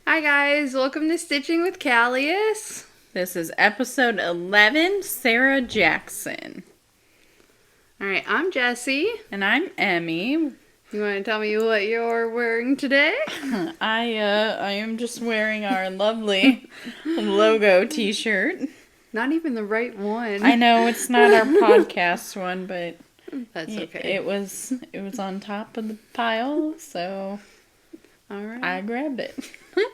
Hi guys, welcome to Stitching with Callius. This is episode 11, Sarah Jackson. Alright, I'm Jessie. And I'm Emmy. You want to tell me what you're wearing today? I am just wearing our lovely logo t-shirt. Not even the right one. I know it's not our podcast one, but That's okay. It was on top of the pile, so Alright. I grabbed it.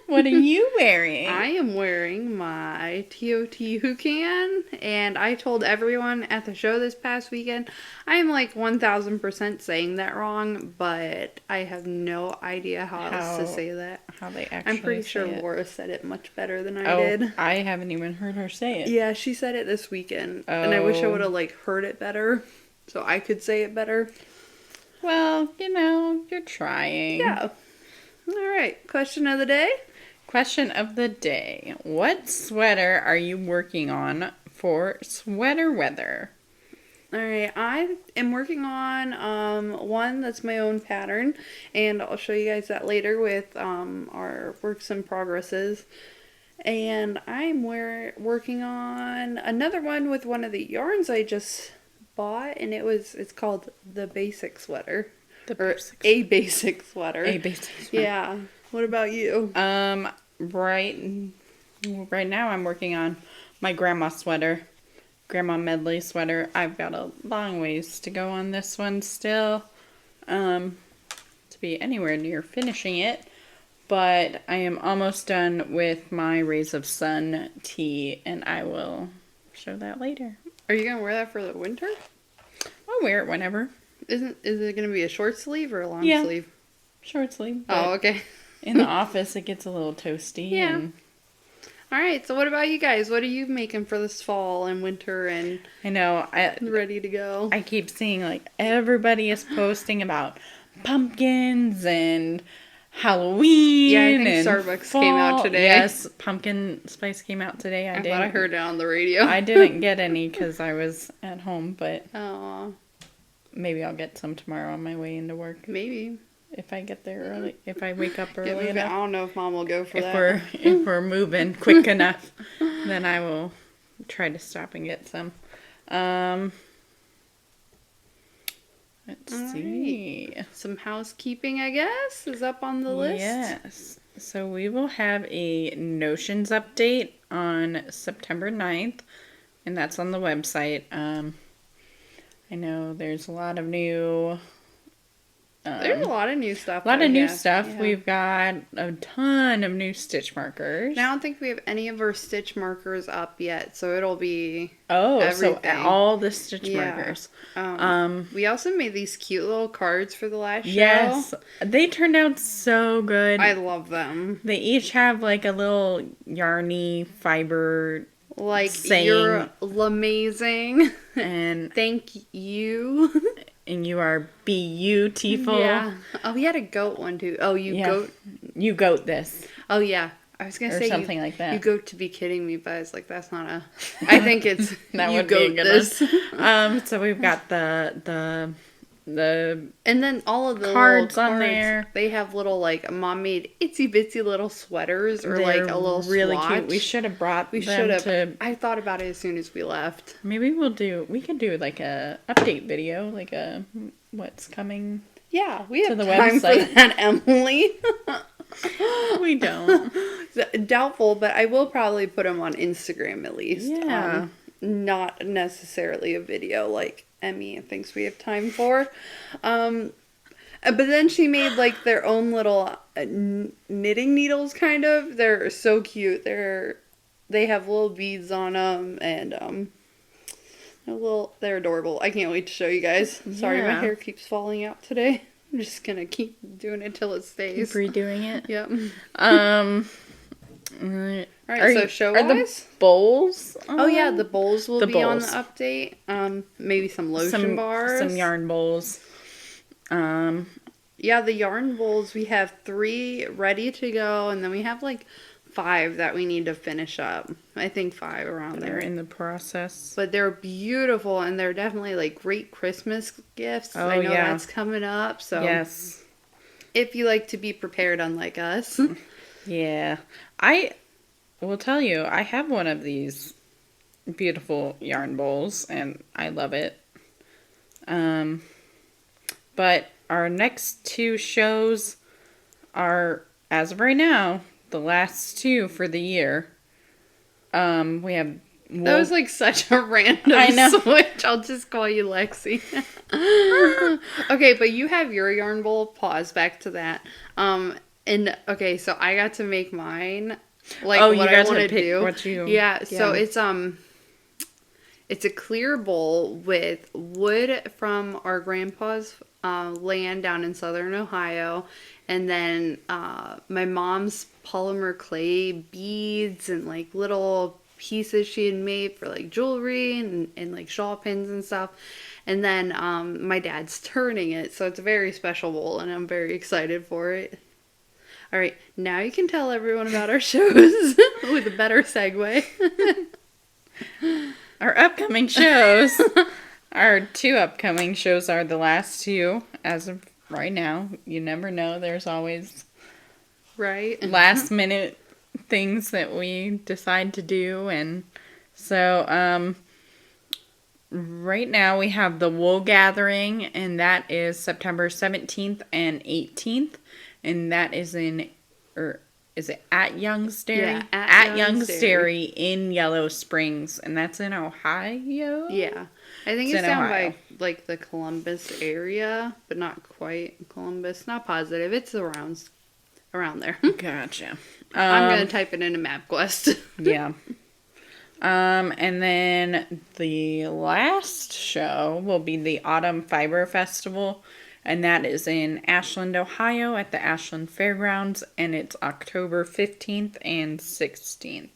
What are you wearing? I am wearing my TOT Houcan, and I told everyone at the show this past weekend, I am like 1000% saying that wrong, but I have no idea how else to say that. How they actually I'm pretty sure say it. Laura said it much better than I did. I haven't even heard her say it. Yeah, she said it this weekend, and I wish I would have heard it better, so I could say it better. Well, you're trying. Yeah. All right. Question of the day. Question of the day. What sweater are you working on for sweater weather? All right. I am working on one that's my own pattern, and I'll show you guys that later with our works in progresses. And I'm working on another one with one of the yarns I just bought, and it's called the basic sweater. A basic sweater. A basic sweater. Yeah. What about you? Right now I'm working on my grandma medley sweater. I've got a long ways to go on this one still, to be anywhere near finishing it, but I am almost done with my Rays of Sun tee, and I will show that later. Are you gonna wear that for the winter? I'll wear it whenever. Is it gonna be a short sleeve or a long sleeve? Short sleeve. Oh, okay. In the office, it gets a little toasty. Yeah. All right. So, what about you guys? What are you making for this fall and winter and? I know. Ready to go. I keep seeing everybody is posting about pumpkins and Halloween. Yeah, I think Starbucks fall. came out today. Yes, pumpkin spice came out today. I thought I heard it on the radio. I didn't get any because I was at home, but maybe I'll get some tomorrow on my way into work. Maybe. If I get there early, if I wake up early enough. I don't know if Mom will go for that. If we're moving quick enough, then I will try to stop and get some. Let's see. Right. Some housekeeping, I guess, is up on the list. Yes. So we will have a Notions update on September 9th, and that's on the website. I know there's a lot of new... There's a lot of new stuff. Yeah. We've got a ton of new stitch markers. I don't think we have any of our stitch markers up yet, so it'll be everything. So all the stitch markers. We also made these cute little cards for the last show. Yes, they turned out so good. I love them. They each have a little yarny fiber saying, you're amazing and thank you. And you are beautiful. Yeah. Oh, we had a goat one too. Oh, goat. You goat this. Oh, yeah. I was going to say something like that. You goat to be kidding me, but I was like, that's not a... I think it's that you would goat be a good this. One. So we've got the and then all of the cards little on there. They have little Mom made itsy bitsy little sweaters or They're a little really swatch. cute. We should have brought them to... I thought about it as soon as we left. Maybe we could do a update video, what's coming. Yeah, we have to the time website. for that, Emily. We don't. Doubtful, but I will probably put them on Instagram at least. Yeah. Not necessarily a video like Emmy thinks we have time for. But then she made their own little knitting needles, kind of. They're so cute. They have little beads on them, and they're adorable. I can't wait to show you guys. Sorry, my hair keeps falling out today. I'm just gonna keep doing it till it stays. Keep redoing it. Yep. Alright, so show-wise? Are the bowls on? Oh yeah, the bowls will be on the update. Maybe some lotion bars. Some yarn bowls. Yeah, the yarn bowls, we have 3 ready to go, and then we have 5 that we need to finish up. I think 5 around there. They're in the process. But they're beautiful, and they're definitely great Christmas gifts. Oh, I know that's coming up, so yes. If you like to be prepared, unlike us. Yeah. I will tell you, I have one of these beautiful yarn bowls, and I love it. But our next two shows are, as of right now, the last two for the year. We have That was like such a random I know. switch. I'll just call you Lexi. Okay, but you have your yarn bowl. Pause back to that. And okay, so I got to make mine. Like Oh, you what I got to want to pick do. what you... Yeah, so it's a clear bowl with wood from our grandpa's land down in southern Ohio, and then my mom's polymer clay beads and like little pieces she had made for like jewelry and like shawl pins and stuff. And then my dad's turning it, so it's a very special bowl, and I'm very excited for it. All right, now you can tell everyone about our shows with a better segue. Our upcoming shows. Our two upcoming shows are the last two as of right now. You never know. There's always Right? last minute things that we decide to do. And so right now we have the Wool Gathering, and that is September 17th and 18th. And that is is it at Young's Dairy? Yeah, at Young's Dairy in Yellow Springs, and that's in Ohio? Yeah. I think It's it's in down Ohio. by like the Columbus area, but not quite Columbus. Not positive. It's around there. Gotcha. I'm going to type it into MapQuest. Yeah. And then the last show will be the Autumn Fiber Festival, and that is in Ashland, Ohio at the Ashland Fairgrounds, and it's October 15th and 16th.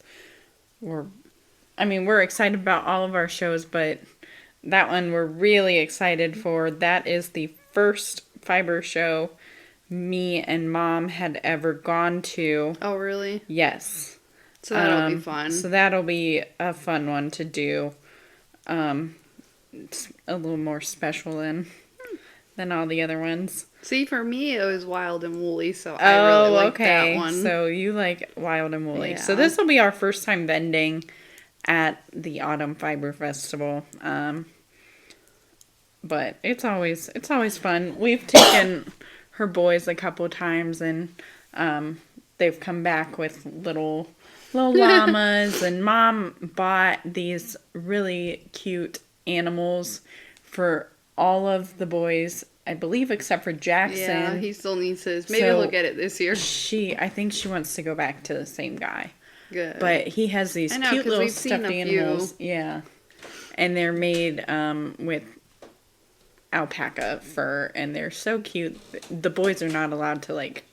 We're excited about all of our shows, but that one we're really excited for. That is the first fiber show me and Mom had ever gone to. Oh, really? Yes. So that'll be fun. So that'll be a fun one to do. It's a little more special than all the other ones. See, for me, it was Wild and Woolly, so I really like that one. So you like Wild and Woolly. Yeah. So this will be our first time vending at the Autumn Fiber Festival. But it's always fun. We've taken her boys a couple times, and they've come back with little llamas, and Mom bought these really cute animals for all of the boys, I believe, except for Jackson. Yeah, he still needs his. Maybe So he'll get it this year. I think she wants to go back to the same guy. Good. But he has these I know, cute 'cause little we've seen stuffed a few. animals. Yeah. And they're made with alpaca fur, and they're so cute. The boys are not allowed to like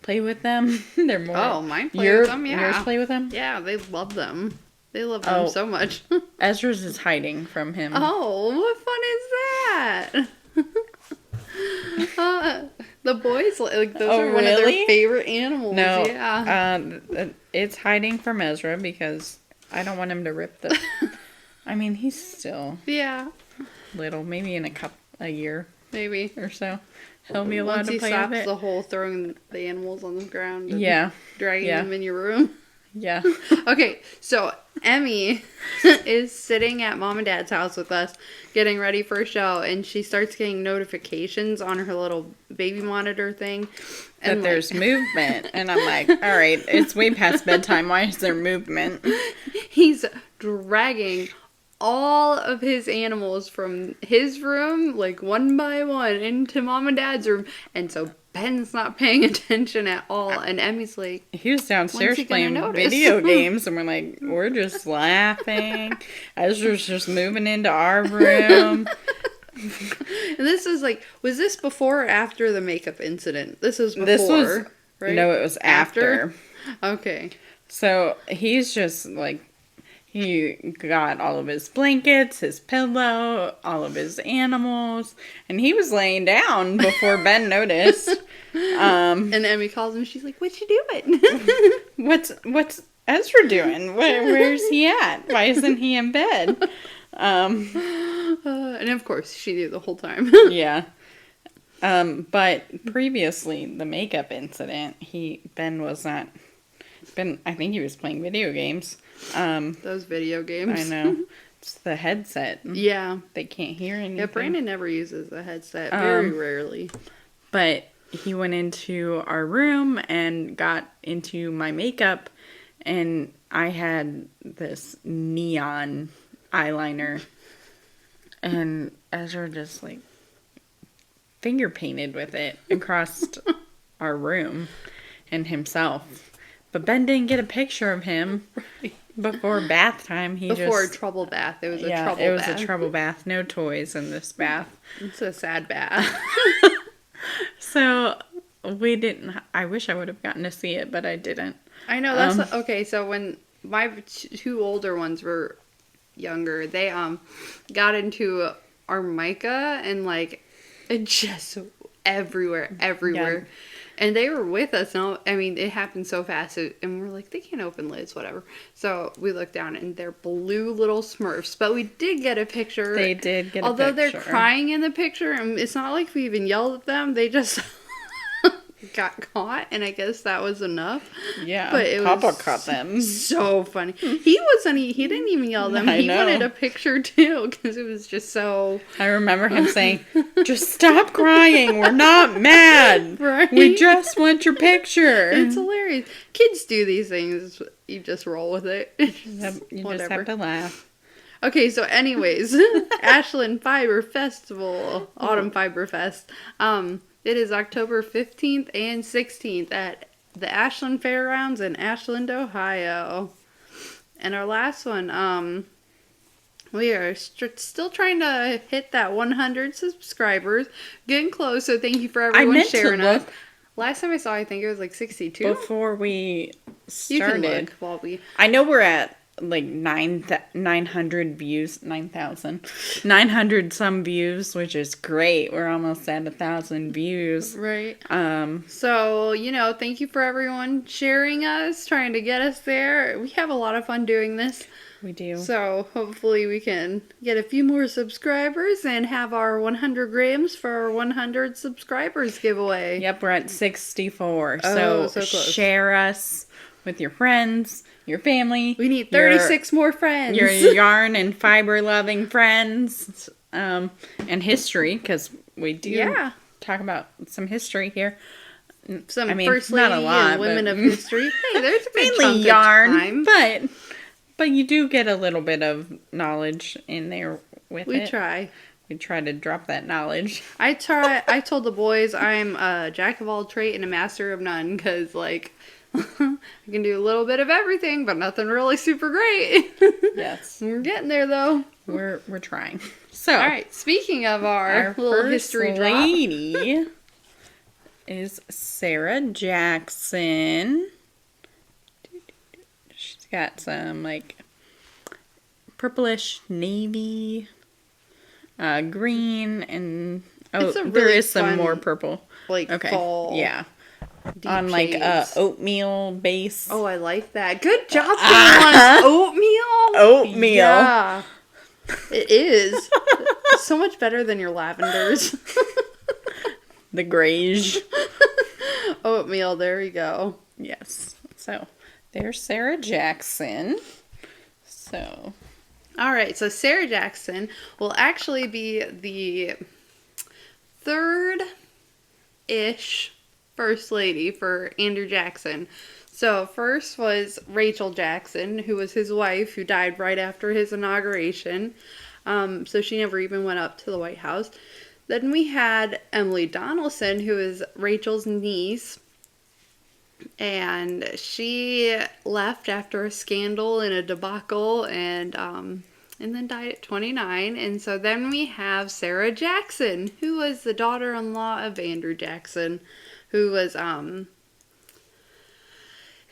play with them. They're more. Oh, mine play with them, yeah. Yours play with them? Yeah, they love them. They love them so much. Ezra's is hiding from him. Oh, what fun is that? The boys, like, those are one of their really? favorite animals. No. Yeah. It's hiding from Ezra because I don't want him to rip the. I mean, he's still Yeah, little. Maybe in a year maybe. or so, he'll be allowed Once to he play stops with it. the whole throwing the animals on the ground and Yeah. dragging Yeah. them in your room. Yeah. Okay, so Emmy is sitting at Mom and Dad's house with us, getting ready for a show, and she starts getting notifications on her little baby monitor thing. That And there's movement, and I'm like, all right, it's way past bedtime. Why is there movement? He's dragging all of his animals from his room, like one by one, into Mom and Dad's room, and so Ben's not paying attention at all, and Emmy's like, He was downstairs When's he gonna playing notice? video games, and we're just laughing. Ezra's just moving into our room. and this is like, was this before or after the makeup incident? This was before, This was right? No, it was after. Okay. So he's just like, he got all of his blankets, his pillow, all of his animals, and he was laying down before Ben noticed. And Emmy calls him. She's like, "What you doing?" What's Ezra doing? Where's he at? Why isn't he in bed? And of course, she knew the whole time. Yeah. But previously, the makeup incident, Ben was not I think he was playing video games. Those video games. I know. It's the headset. Yeah. They can't hear anything. Yeah, Brandon never uses a headset. Very rarely. But he went into our room and got into my makeup, and I had this neon eyeliner, and Ezra just like finger painted with it across our room and himself. But Ben didn't get a picture of him before bath time. Before a trouble bath. It was a trouble bath. It was a trouble bath. No toys in this bath. It's a sad bath. So we didn't. I wish I would have gotten to see it, but I didn't. I know that's okay. So when my two older ones were younger, they got into Armica and like it just everywhere. Yeah. And they were with us. And I mean, it happened so fast. And we're like, they can't open lids, whatever. So we looked down and they're blue little Smurfs. But we did get a picture. They did get a picture. Although they're crying in the picture. And it's not like we even yelled at them. They just got caught. And I guess that was enough. Yeah. But it Papa was caught them. So funny. He didn't even yell at them. He wanted a picture too. Because it was just so... I remember him saying, just stop crying. We're not mad. Right? We just want your picture. It's hilarious. Kids do these things. You just roll with it. You just have to laugh. Okay, so anyways, Ashland Fiber Festival, Autumn Fiber Fest. It is October 15th and 16th at the Ashland Fairgrounds in Ashland, Ohio. And our last one, we are still trying to hit that 100 subscribers. Getting close, so thank you for everyone sharing us. Last time I saw, I think it was like 62. Before we started. You can look while we... I know we're at like 900 views, 900 some views, which is great. We're almost at 1,000 views. Right. So, thank you for everyone sharing us, trying to get us there. We have a lot of fun doing this. We do. So hopefully we can get a few more subscribers and have our 100 grams for our 100 subscribers giveaway. Yep, we're at 64. So close. Share us with your friends, your family. We need 36 more friends. Your yarn and fiber loving friends. And history, because we do talk about some history here. First lady not a lot, and women of history. Hey, there's a good mainly chunk yarn, of time. But you do get a little bit of knowledge in there with it. We try. We try to drop that knowledge. I told the boys I'm a jack of all trades and a master of none, because I can do a little bit of everything, but nothing really super great. Yes. We're getting there, though. We're trying. So, all right, speaking of our little history lady is Sarah Jackson. She's got some purplish navy, green, and there is some more purple. Fall. Yeah. On a oatmeal base. Oh, I like that. Good job getting on oatmeal. Oatmeal. Yeah. It is. So much better than your lavenders. The grayish. Oatmeal, there we go. Yes. So, there's Sarah Jackson. So. All right, so Sarah Jackson will actually be the third-ish First Lady for Andrew Jackson. So first was Rachel Jackson, who was his wife, who died right after his inauguration. So she never even went up to the White House. Then we had Emily Donaldson, who is Rachel's niece. And she left after a scandal and a debacle and then died at 29. And so then we have Sarah Jackson, who was the daughter-in-law of Andrew Jackson, who was,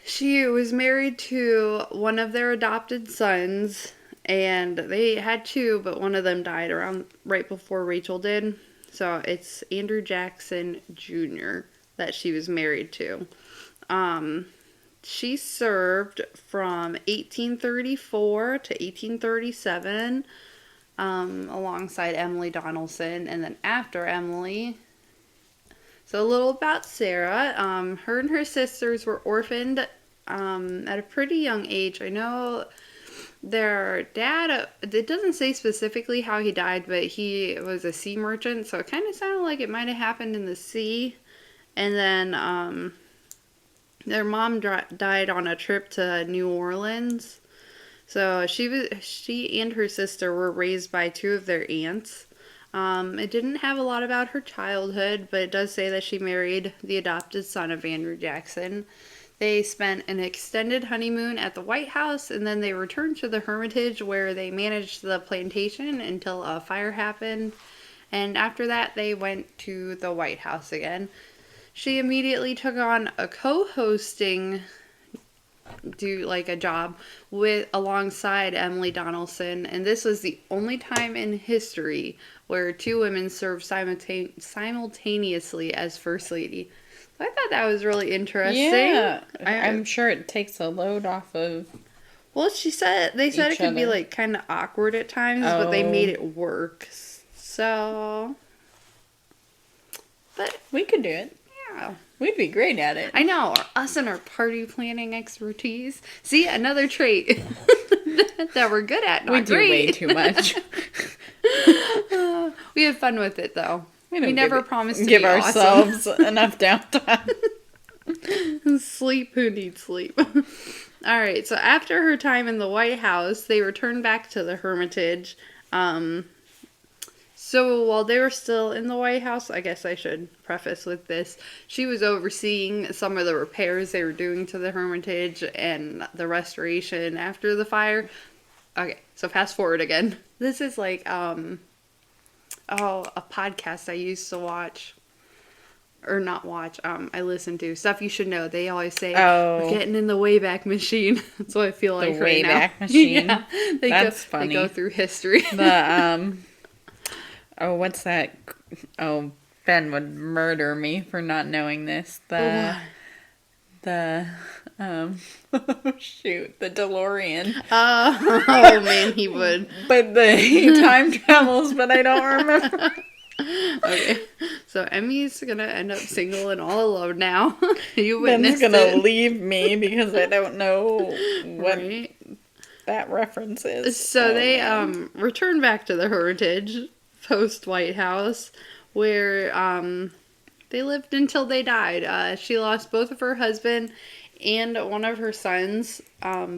she was married to one of their adopted sons, and they had two, but one of them died right before Rachel did. So it's Andrew Jackson Jr. that she was married to. She served from 1834 to 1837, alongside Emily Donaldson, and then after Emily. So a little about Sarah. Her and her sisters were orphaned at a pretty young age. I know their dad, it doesn't say specifically how he died, but he was a sea merchant, so it kind of sounded like it might have happened in the sea. And then their mom died on a trip to New Orleans. So she and her sister were raised by two of their aunts. It didn't have a lot about her childhood, but it does say that she married the adopted son of Andrew Jackson. They spent an extended honeymoon at the White House, and then they returned to the Hermitage where they managed the plantation until a fire happened. And after that, they went to the White House again. She immediately took on a co-hosting a job with alongside Emily Donaldson, and this was the only time in history where two women served simultaneously as First Lady. I thought that was really interesting. Yeah, I'm sure it takes a load off of. Well, they said it could be like kind of awkward at times, but they made it work. So, but we could do it. Yeah. We'd be great at it. I know, us and our party planning expertise. See, another trait that we're good at. Not we do great. way too much. We had fun with it, though. We never promised to give be ourselves awesome. enough downtime. Sleep, who needs sleep? All right, so after her time in the White House, they returned back to the Hermitage. So while they were still in the White House, I guess I should preface with this, she was overseeing some of the repairs they were doing to the Hermitage and the restoration after the fire. Okay, so fast forward again. This is like, a podcast I used to watch. Or not watch, I listen to. Stuff You Should Know. They always say, we're getting in the Wayback Machine. That's what I feel like right now. The Wayback Machine? Yeah, That's funny. They go through history. What's that? Oh, Ben would murder me for not knowing this. The DeLorean. Oh man, he would. But he time travels, but I don't remember. Okay, so Emmy's gonna end up single and all alone now. You witnessed Ben's gonna leave me because I don't know what that reference is. So they return back to the Hermitage post White House, where they lived until they died. She lost both of her husband and one of her sons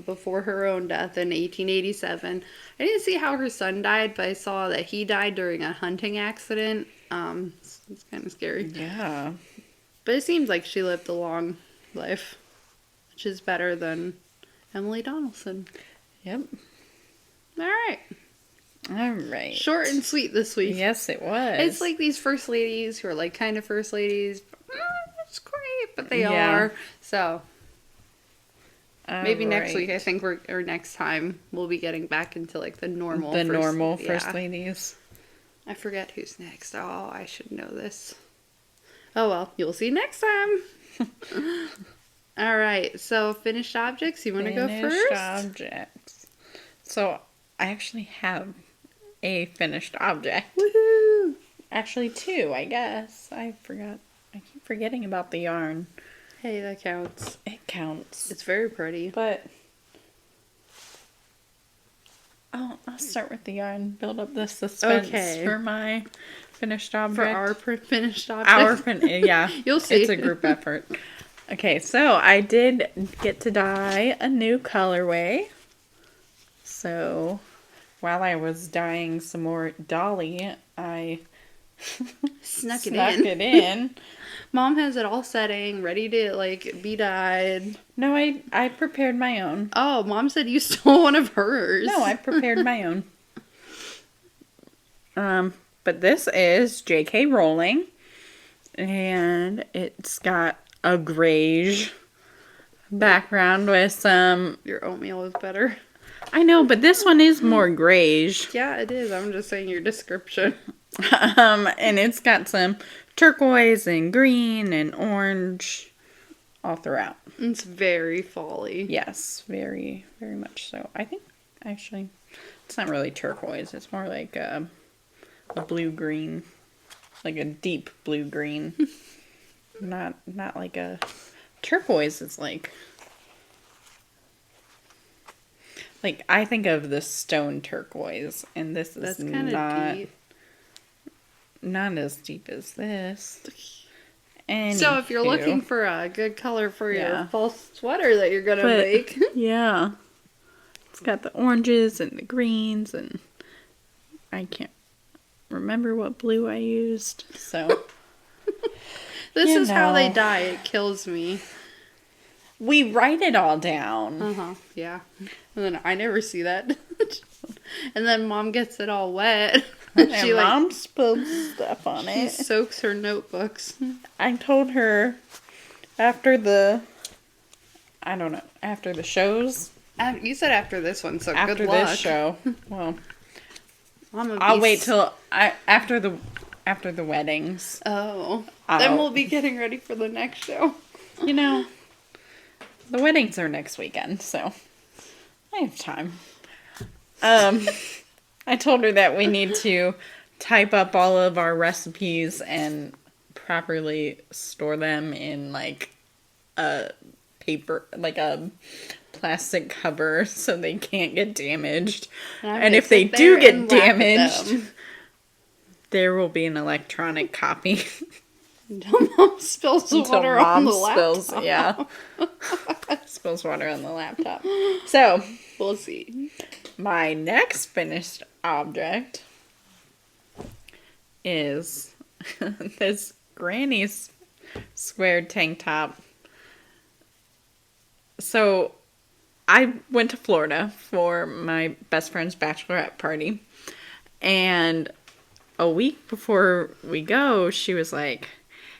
before her own death in 1887. I didn't see how her son died, but I saw that he died during a hunting accident. It's kind of scary. Yeah. But it seems like she lived a long life, which is better than Emily Donaldson. Yep. All right. All right. Short and sweet this week. Yes, it was. It's like these first ladies who are like kind of first ladies. It's great, but they are. So maybe next week, I think or next time, we'll be getting back into like the normal first ladies. I forget who's next. Oh, I should know this. Oh well, you'll see next time. All right, so finished objects. You want to go first? Finished objects. So I actually have a finished object. Woohoo! Actually, two, I guess. I forgot. I keep forgetting about the yarn. Hey, that counts. It counts. It's very pretty. But I'll start with the yarn. Build up the suspense for my finished object. For our finished object. Yeah. You'll see. It's a group effort. Okay, so I did get to dye a new colorway. So while I was dyeing some more Dolly, I snuck it in. Mom has it all setting, ready to like be dyed. No, I prepared my own. Oh, Mom said you stole one of hers. No, I prepared my own. But this is JK Rolling, and it's got a grayish background with some. Your oatmeal is better. I know, but this one is more grayish. Yeah, it is. I'm just saying your description. And it's got some turquoise and green and orange all throughout. It's very fall-y. Yes, very, very much so. I think, actually, it's not really turquoise. It's more like a blue-green, like a deep blue-green. Not like a turquoise. It's like Like, I think of the stone turquoise, and this is That's kind of deep. not as deep as this. So if you're looking Anywho. for a good color for your Yeah. fall sweater that you're gonna make, Yeah. It's got the oranges and the greens, and I can't remember what blue I used. So this You is how they know. dye. It kills me. we write it all down. Uh-huh, yeah. And then I never see that. And then Mom gets it all wet. And She Mom spilled stuff on she it. soaks her notebooks. I told her after the, I don't know, after the shows, You said after this one, so after good luck. this show. Well, I'm gonna I'll be wait till after the weddings. Oh. I'll- Then we'll be getting ready for the next show. You know, the weddings are next weekend, so I have time. I told her that we need to type up all of our recipes and properly store them in like a paper, like a plastic cover so they can't get damaged. And if they do get damaged, there will be an electronic copy. Until Mom spills Until water on the laptop. spills, yeah. Spills water on the laptop. So, We'll see. my next finished object is this Granny's square tank top. So, I went to Florida for my best friend's bachelorette party. And a week before we go, she was like,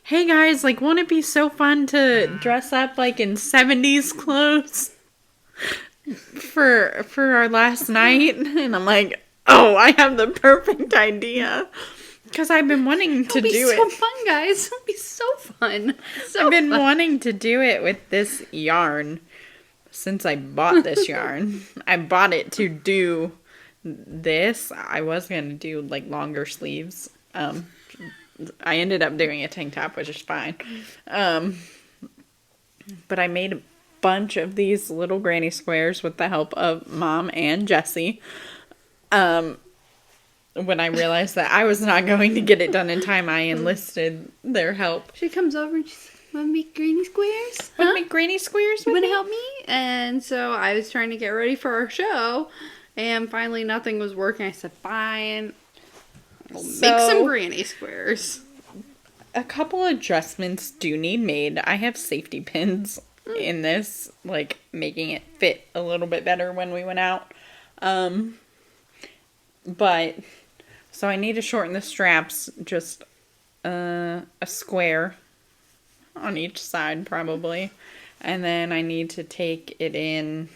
hey guys, like, won't it be so fun to dress up like in 70s clothes for our last night? And I'm like, oh, I have the perfect idea. Because I've been wanting to do It'll be so it. fun, guys. It'll be so fun. So I've been fun. wanting to do it with this yarn since I bought this yarn. I bought it to do this. I was going to do like longer sleeves. I ended up doing a tank top, which is fine. But I made a bunch of these little granny squares with the help of Mom and Jessie. When I realized that I was not going to get it done in time, I enlisted their help. She comes over and she's like, want to make granny squares? Want to make granny squares You with want to me? help me? And so I was trying to get ready for our show. And finally nothing was working. I said, fine. We'll make some granny squares. A couple adjustments do need made. I have safety pins in this, like making it fit a little bit better when we went out. But so I need to shorten the straps just a square on each side probably. And then I need to take it in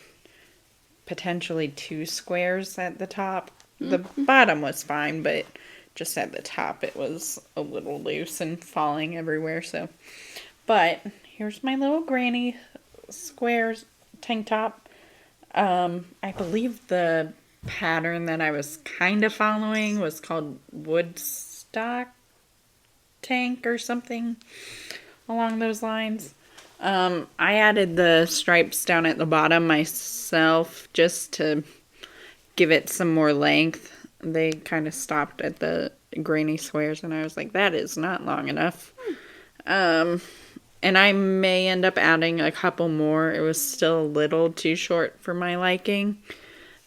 potentially 2 squares at the top. The bottom was fine, but just at the top it was a little loose and falling everywhere. So, but here's my little granny squares tank top. I believe the pattern that I was kind of following was called Woodstock tank or something along those lines. I added the stripes down at the bottom myself just to give it some more length. They kind of stopped at the granny squares and I was like, that is not long enough. And I may end up adding a couple more. It was still a little too short for my liking.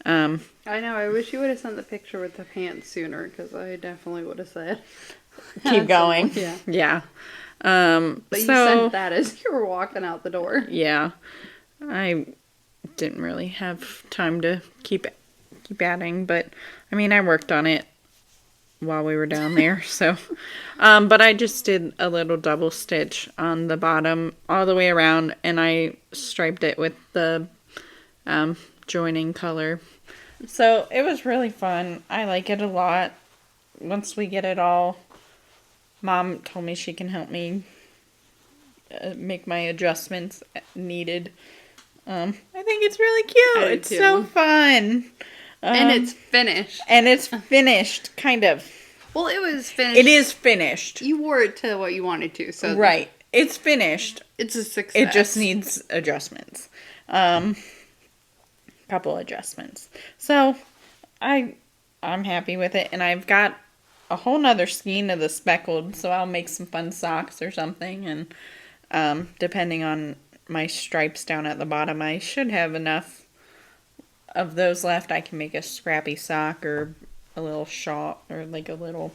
I know. I wish you would have sent the picture with the pants sooner because I definitely would have said. Keep going. Yeah. Yeah. But you sent that as you were walking out the door. Yeah. I didn't really have time to keep adding, but I mean, I worked on it while we were down there, so. But I just did a little double stitch on the bottom all the way around, and I striped it with the joining color. So it was really fun. I like it a lot. Once we get it all, Mom told me she can help me make my adjustments needed. I think it's really cute. I do It's too. so fun. And it's finished. And it's finished, kind of. Well, it was finished. It is finished. You wore it to what you wanted to, so Right. It's finished. it's a success. It just needs adjustments. couple adjustments. So I'm happy with it, and I've got a whole nother skein of the speckled, so I'll make some fun socks or something, and depending on my stripes down at the bottom, I should have enough of those left. I can make a scrappy sock or a little shawl or like a little.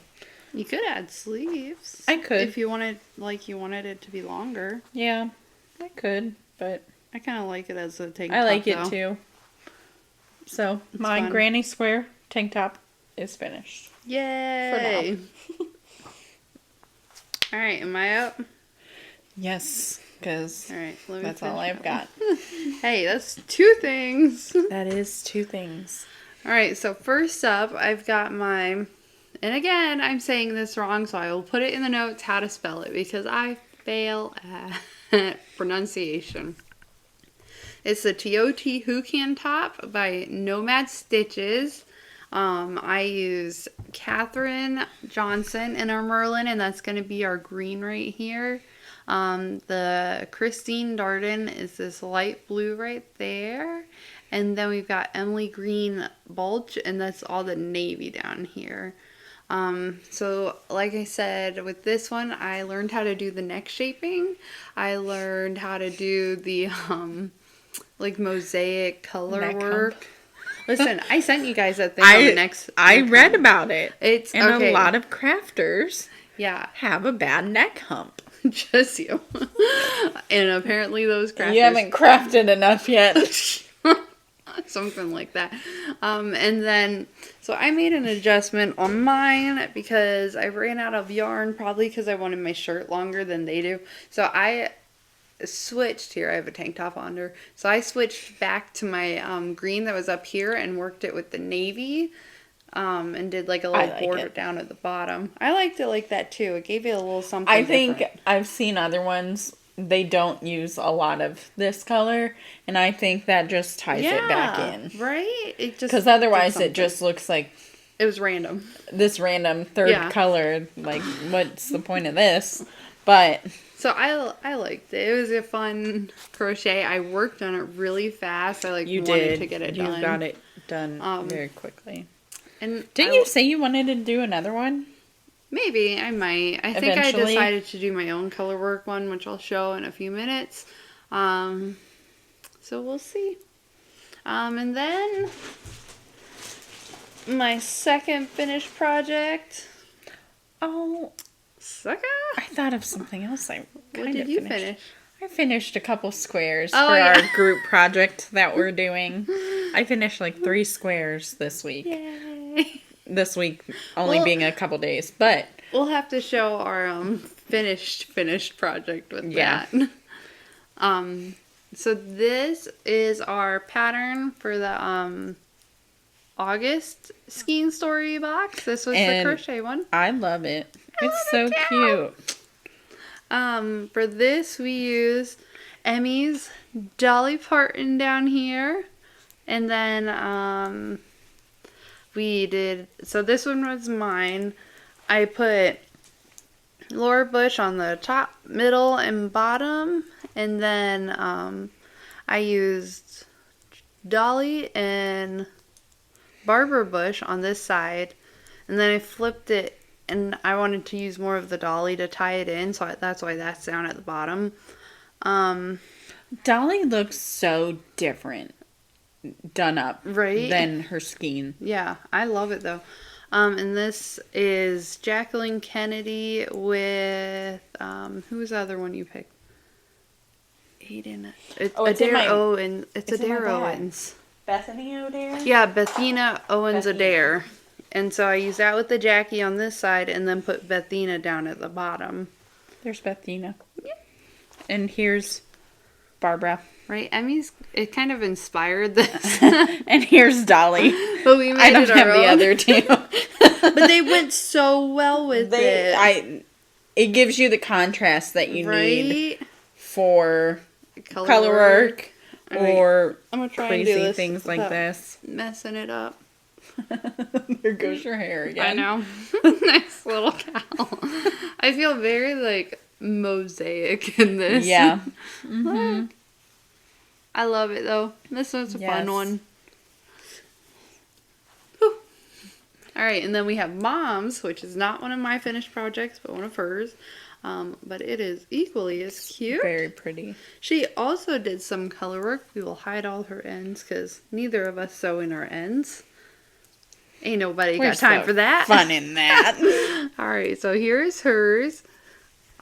You could add sleeves. I could. If you wanted, you wanted it to be longer. Yeah, I could, but I kind of like it as a tank top, I like it though. too. So It's my fun. granny square tank top is finished. Yay! All right, am I up? Yes, because All right, let me that's all finish I've that got. one. Hey, that's 2 things. That is 2 things. All right, so first up, I've got my, and again, I'm saying this wrong, so I will put it in the notes how to spell it because I fail at pronunciation. It's the TOT Houcan top by Nomad Stitches. I use Catherine Johnson in our Merlin, and that's going to be our green right here. The Christine Darden is this light blue right there. And then we've got Emily Green Bulge, and that's all the navy down here. So like I said, with this one, I learned how to do the neck shaping. I learned how to do the, mosaic color Neck work. hump. Listen, I sent you guys that thing on the next. I neck read hump. about it. It's and okay. a lot of crafters Yeah, have a bad neck hump. just you. And apparently those crafters. You haven't crafted enough yet. Something like that. And then, so I made an adjustment on mine because I ran out of yarn, probably because I wanted my shirt longer than they do. So I switched here. I have a tank top under. So I switched back to my green that was up here and worked it with the navy. And did like a little border down at the bottom. I liked it like that too. It gave you a little something I think different. I've seen other ones. They don't use a lot of this color, and I think that just ties it back in. Right? It just Because otherwise it just looks like it was random. this random third color. Like, what's the point of this? But So I liked it. It was a fun crochet. I worked on it really fast. I wanted to get it done. You got it done very quickly. And Didn't you say you wanted to do another one? Maybe I might. I think I Eventually? decided to do my own color work one, which I'll show in a few minutes. So we'll see. And then my second finished project. Oh, Sucker? I thought of something else. What did you finish? I finished a couple squares Oh, for yeah. our group project that we're doing. I finished like 3 squares this week. Yay! This week only being a couple days, but We'll have to show our finished project with Yeah. that. So this is our pattern for the August Skein Story box. This was And the crochet one. I love it. It's so love it cute. For this we use Emmy's Dolly Parton down here, and then so this one was mine. I put Laura Bush on the top, middle, and bottom, and then I used Dolly and Barbara Bush on this side, and then I flipped it, and I wanted to use more of the Dolly to tie it in, so that's why that's down at the bottom. Dolly looks so different done up Right? than her skein. Yeah, I love it though. And this is Jacqueline Kennedy with who was the other one you picked? Aiden. It's it's in my- Owen. It's it's in my Adair bag. Owens. Bethany O'Dare? Yeah, Bethina Owens Bethina. Adair. And so I used that with the Jackie on this side, and then put Bethina down at the bottom. There's Bethina. And here's Barbara. Right, it kind of inspired this, And here's Dolly. but we made I don't it have our the own. other two. But they went so well with it. It gives you the contrast that you need Right? for color work or I'm gonna try and do crazy this things like without this. messing it up. There goes your hair again. I know. Nice little cow. I feel very mosaic in this. Yeah. Mm-hmm. I love it though. This one's a fun Yes. one. All right, and then we have Mom's, which is not one of my finished projects, but one of hers. But it is equally as cute. Very pretty. She also did some color work. We will hide all her ends because neither of us sew in our ends. Ain't nobody got time for that. Fun in that. All right, so here's hers.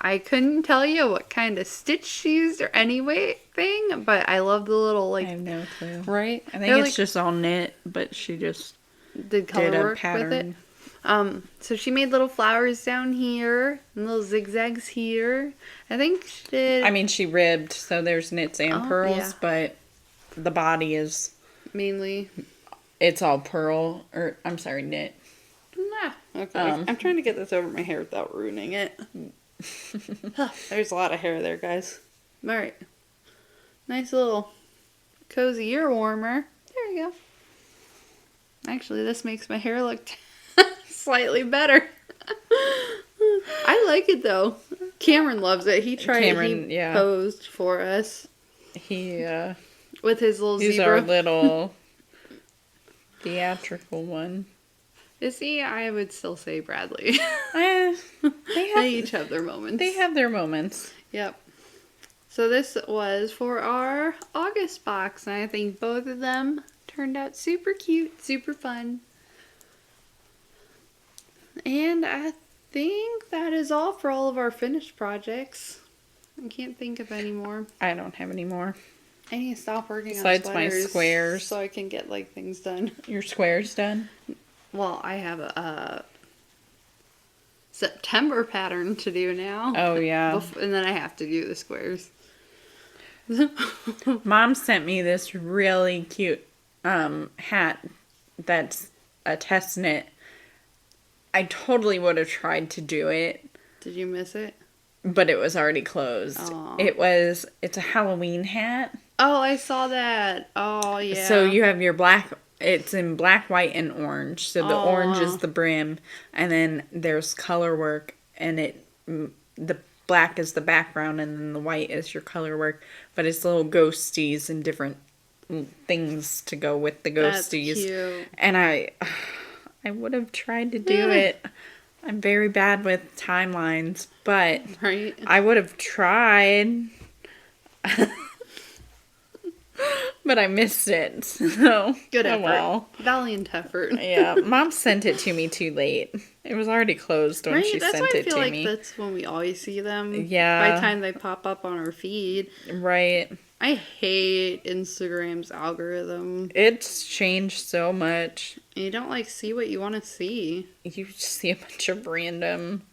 I couldn't tell you what kind of stitch she used or anything, but I love the little I have no clue. right. I think it's just all knit, but she just did color a work pattern. with it. So she made little flowers down here and little zigzags here. I think she did. I mean, she ribbed, so there's knits and pearls, yeah. but the body is mainly. It's all pearl, or I'm sorry, knit. Nah, okay. I'm trying to get this over my hair without ruining it. There's a lot of hair there, guys. All right. Nice little cozy ear warmer. There you go. Actually, this makes my hair look slightly better. I like it though. Cameron loves it. He posed for us. He with his little he's zebra. Our little theatrical one. Is he? I would still say Bradley. They each have their moments. They have their moments. Yep. So this was for our August box, and I think both of them turned out super cute, super fun. And I think that is all for all of our finished projects. I can't think of any more. I don't have any more. I need to stop working Besides on my sweaters squares. so I can get like things done. Your squares done? Well, I have a September pattern to do now. Oh, yeah. And then I have to do the squares. Mom sent me this really cute hat that's a test knit. I totally would have tried to do it. Did you miss it? But it was already closed. Aww. It's a Halloween hat. Oh, I saw that. Oh, yeah. So you have your it's in black, white, and orange. So the orange is the brim, and then there's color work, and the black is the background, and then the white is your color work. But it's little ghosties and different things to go with the ghosties. That's cute. And I would have tried to do it. I'm very bad with timelines, but I would have tried. But I missed it. So good effort. Well. Valiant effort. Yeah, Mom sent it to me too late. It was already closed when she sent it to me. That's why I feel like that's when we always see them. Yeah. By the time they pop up on our feed. Right. I hate Instagram's algorithm. It's changed so much. You don't see what you want to see. You just see a bunch of random.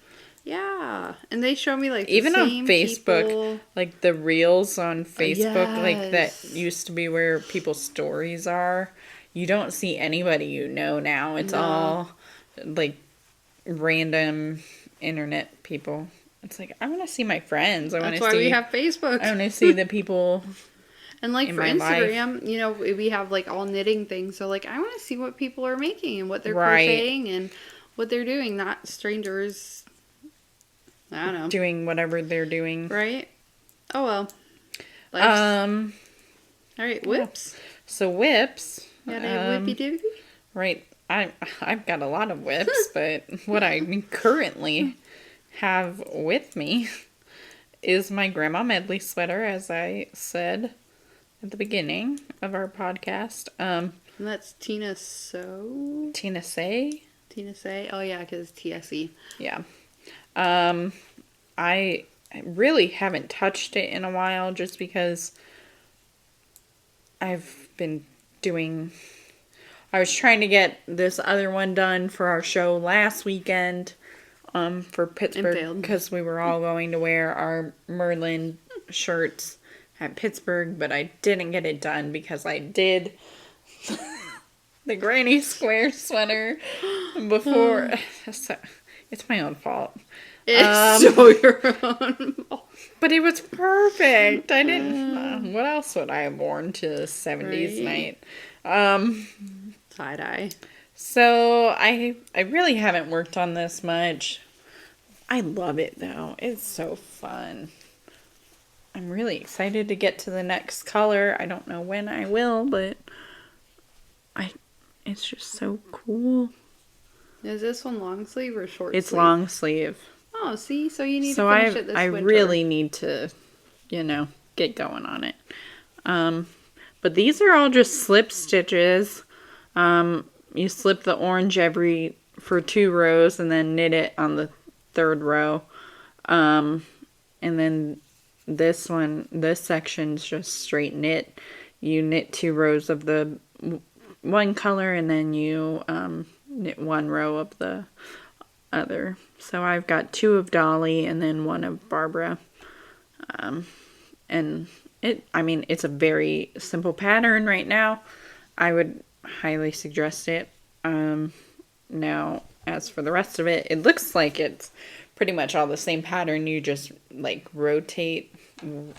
Yeah, and they show me even on Facebook, people. The reels on Facebook, that used to be where people's stories are. You don't see anybody you know now. It's all random internet people. It's I want to see my friends. That's why we have Facebook. I want to see the people. And for Instagram, we have all knitting things. So I want to see what people are making and what they're crocheting and what they're doing. Not strangers. I don't know. Doing whatever they're doing. Right? Oh, well. All right, whips. Yeah. So whips. Got a whippy doobie? Right. I've got a lot of whips, but what I currently have with me is my Grandma Medley sweater, as I said at the beginning of our podcast. And that's Tina Say? Tina Say? Oh, yeah, because it's TSE. Yeah. I really haven't touched it in a while just because I've been I was trying to get this other one done for our show last weekend, for Pittsburgh, because we were all going to wear our Merlin shirts at Pittsburgh, but I didn't get it done because I did the Granny Square sweater before. So, it's my own fault. It's so your own fault. But it was perfect. I didn't. What else would I have worn to the 70s night? Tie-dye. So I really haven't worked on this much. I love it though. It's so fun. I'm really excited to get to the next color. I don't know when I will, but it's just so cool. Is this one long sleeve or short It's sleeve? long sleeve. Oh, see? So you need So to finish it this I winter. really need to, get going on it. But these are all just slip stitches. You slip the orange for 2 rows and then knit it on the 3rd row. And then this section's just straight knit. You knit 2 rows of the one color and then you knit 1 row of the other. So I've got 2 of Dolly and then 1 of Barbara. And it's a very simple pattern right now. I would highly suggest it. Now, as for the rest of it, it looks like it's pretty much all the same pattern. You just like rotate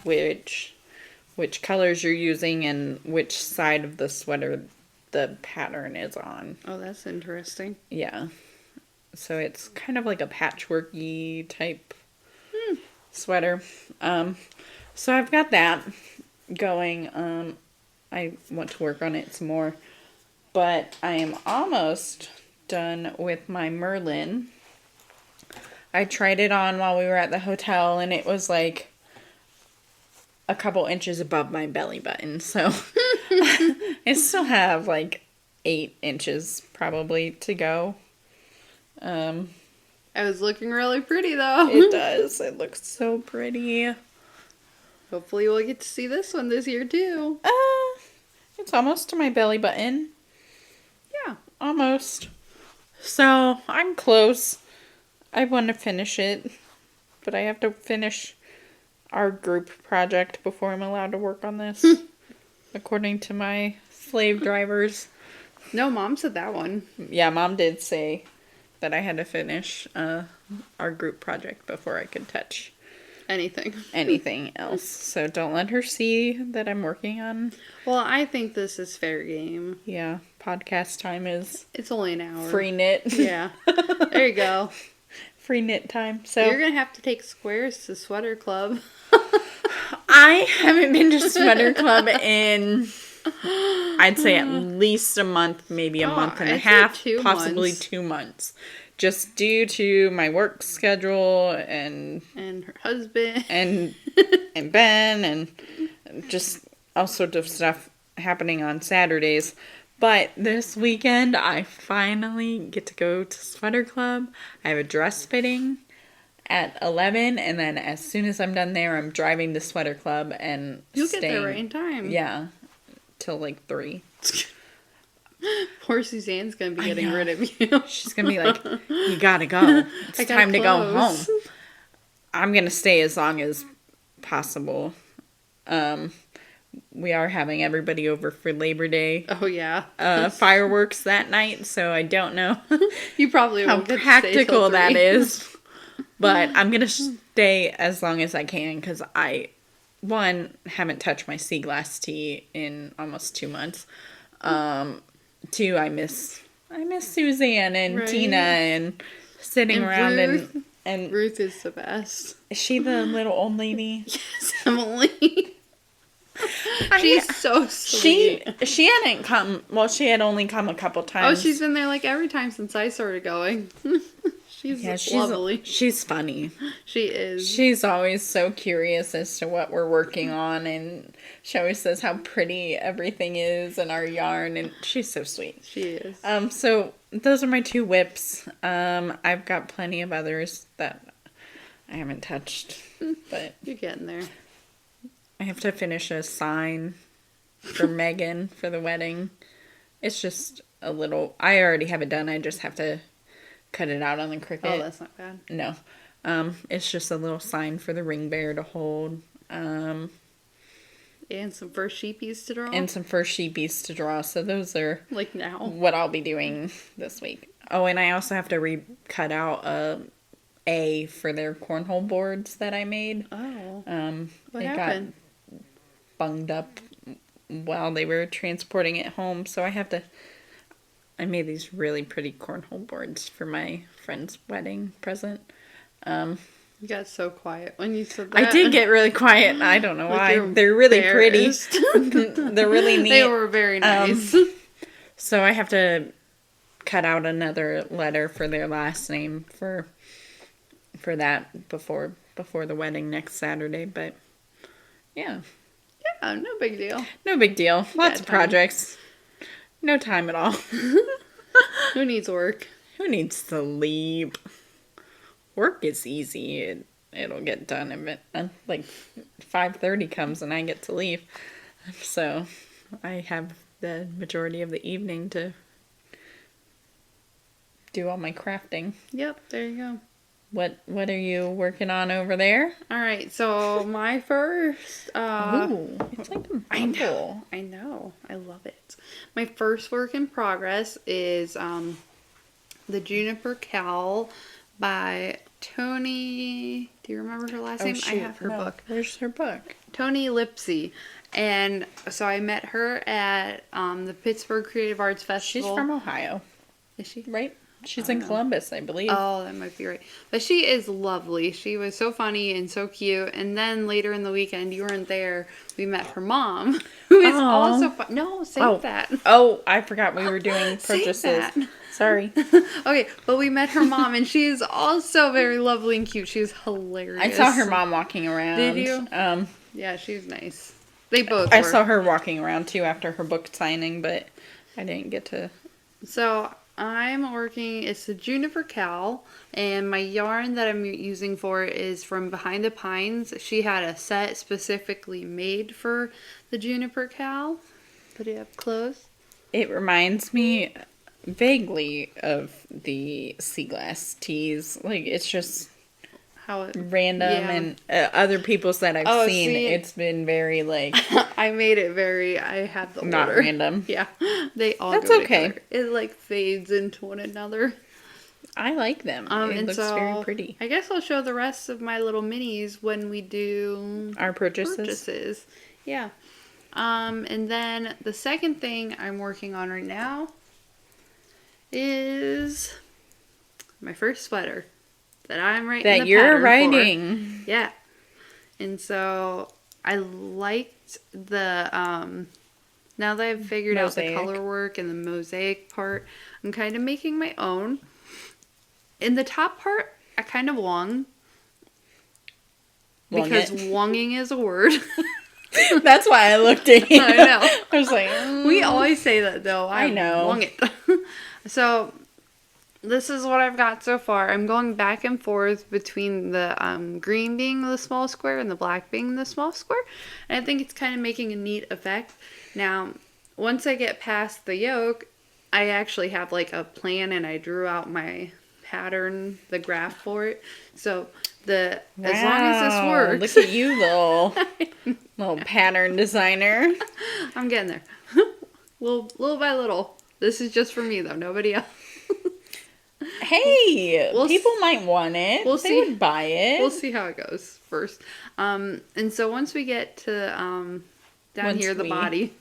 which colors you're using and which side of the sweater the pattern is on. Oh, that's interesting. Yeah. So it's kind of like a patchworky type sweater. So I've got that going. I want to work on it some more. But I am almost done with my Merlin. I tried it on while we were at the hotel and it was like a couple inches above my belly button. So I still have like 8 inches probably to go. It was looking really pretty though. It does. It looks so pretty. Hopefully we'll get to see this one this year too. It's almost to my belly button. Yeah. Almost. So, I'm close. I want to finish it. But I have to finish our group project before I'm allowed to work on this. According to my slave drivers. No, Mom said that one. Yeah, Mom did say that I had to finish our group project before I could touch anything else. So don't let her see that I'm working on. Well, I think this is fair game. Yeah, podcast time is It's only an hour. free knit. Yeah. There you go. Free knit time. So You're going to have to take squares to Sweater Club. I haven't been to Sweater Club in, I'd say at least a month, maybe a month and a half, possibly 2 months. Just due to my work schedule and her husband and Ben and just all sorts of stuff happening on Saturdays. But this weekend, I finally get to go to Sweater Club. I have a dress fitting at 11, and then as soon as I'm done there, I'm driving to Sweater Club and You'll get there right in time. Yeah, till like 3. Poor Suzanne's gonna be getting rid of you. She's gonna be like, you gotta go. It's time to go home. I'm gonna stay as long as possible. We are having everybody over for Labor Day. Oh yeah. Fireworks that night, so I don't know You probably how won't get practical to stay till 3. that is. But I'm gonna stay as long as I can because I, haven't touched my sea glass tea in almost 2 months. 2, I miss Suzanne and right. Tina and sitting around Ruth. and Ruth is the best. is she the little old lady? Yes, Emily. She's so sweet. She hadn't come. Well, she had only come a couple times. Oh, she's been there like every time since I started going. She's lovely. She's funny. She is. She's always so curious as to what we're working on, and she always says how pretty everything is and our yarn, and she's so sweet. She is. So those are my 2 whips. I've got plenty of others that I haven't touched, but You're getting there. I have to finish a sign for Megan for the wedding. It's just a little. I already have it done. I just have to cut it out on the Cricut. Oh, that's not bad. No. It's just a little sign for the ring bearer to hold. And some first sheepies to draw. And some first sheepies to draw. So those are like now what I'll be doing this week. Oh, and I also have to cut out A for their cornhole boards that I made. Oh. What it happened? got bunged up while they were transporting it home. So I made these really pretty cornhole boards for my friend's wedding present. You got so quiet when you said that. I did get really quiet. I don't know why. They're really pretty. They're really neat. They were very nice. So I have to cut out another letter for their last name for that before the wedding next Saturday. But yeah, Yeah, no big deal. no big deal. Lots of time. projects. No time at all. Who needs work? Who needs sleep? Work is easy. It'll get done if it like 5:30 comes and I get to leave. So I have the majority of the evening to do all my crafting. Yep, there you go. What are you working on over there? All right, so my first Ooh, it's like a bubble. I know. I love it. My first work in progress is the Juniper Cowl by Tony. Do you remember her last name? Shoot. I have her No. book. Where's her book? Tony Lipsy. And so I met her at the Pittsburgh Creative Arts Festival. She's from Ohio. Is she? Right? She's in Columbus, I believe. Oh, that might be right. But she is lovely. She was so funny and so cute. And then later in the weekend, you weren't there. We met her mom, who is also fun. No, save that. Oh, I forgot we were doing Save purchases. that. Sorry. Okay, but we met her mom, and she is also very lovely and cute. She's hilarious. I saw her mom walking around. Did you? Yeah, she's nice. They both I were. saw her walking around too after her book signing, but I didn't get to. So I'm working, it's the Juniper Cowl, and my yarn that I'm using for it is from Behind the Pines. She had a set specifically made for the Juniper Cowl. Put it up close. It reminds me vaguely of the sea glass teas. Like, it's just How it random, yeah. and other people's that I've seen, see, it's been very, like, I made it very, I had the not order. random. Yeah, they all That's go okay. together. It like fades into one another. I like them. It And looks so very pretty. I guess I'll show the rest of my little minis when we do Our purchases. Yeah. And then the second thing I'm working on right now is my first sweater that I'm writing That the you're pattern writing. for. Yeah. And so I liked the now that I've figured out the color work and the mosaic part, I'm kind of making my own. In the top part, I kind of wong. Because wonging is a word. That's why I looked at you. I know. I was like, We always say that though. I know. Wong it. So this is what I've got so far. I'm going back and forth between the green being the small square and the black being the small square. And I think it's kind of making a neat effect. Now, once I get past the yoke, I actually have like a plan and I drew out my pattern, the graph for it. So as long as this works. Look at you, little pattern designer. I'm getting there. little by little. This is just for me though, nobody else. Hey, people might want it. We'll They see. would buy it. We'll see how it goes first. And so once we get to the body,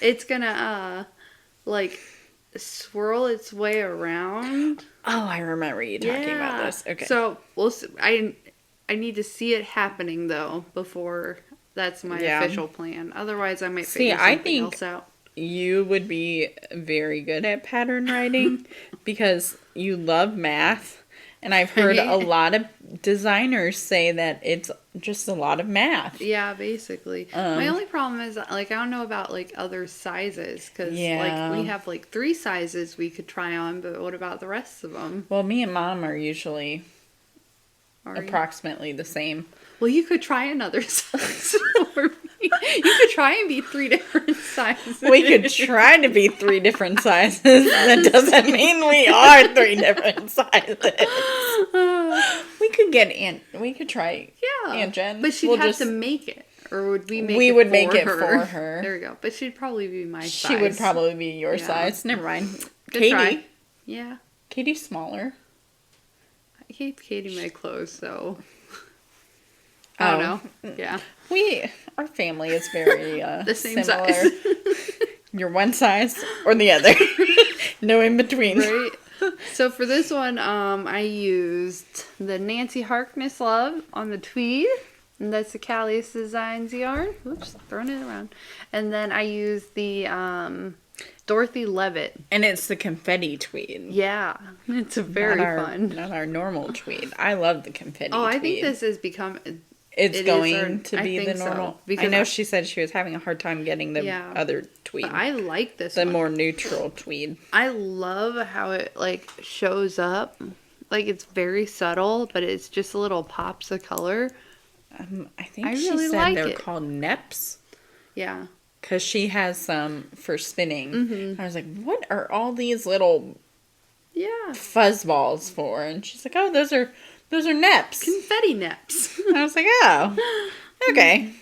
it's gonna like swirl its way around. Oh, I remember you talking about this. Okay. So we'll see. I need to see it happening though before that's my official plan. Otherwise, I might figure something else out. You would be very good at pattern writing because you love math. And I've heard a lot of designers say that it's just a lot of math. Yeah, basically. My only problem is, like, I don't know about, like, other sizes. Because, like, we have, like, 3 sizes we could try on. But what about the rest of them? Well, me and Mom are usually approximately the same. Well, you could try another size for me. You could try and be 3 different sizes. We could try to be 3 different sizes. That doesn't mean we are 3 different sizes. We could get we could try Aunt Jen. But she'd have to make it. Or would we make it for her? We would make it for her. There we go. But she'd probably be my size. She would probably be your size. Never mind. Good Katie. try. Yeah. Katie's smaller. I gave Katie my clothes, so... I don't know. Yeah. Our family is very the same similar. size. You're one size or the other. No in between. Right. So for this one, I used the Nancy Harkness Love on the tweed. And that's the Callius Designs yarn. Oops, throwing it around. And then I used the Dorothy Levitt. And it's the confetti tweed. Yeah, it's very fun. Not our normal tweed. I love the confetti tweed. I think this is It's going to be the normal. So, I know she said she was having a hard time getting the other tweed. But I like this the one. more neutral tweed. I love how it like shows up. Like it's very subtle, but it's just little pops of color. I think I she really said like they're it. called neps. Yeah. Because she has some for spinning. Mm-hmm. I was like, what are all these little fuzz balls for? And she's like, oh, those are neps. Confetti neps. I was like, oh, okay.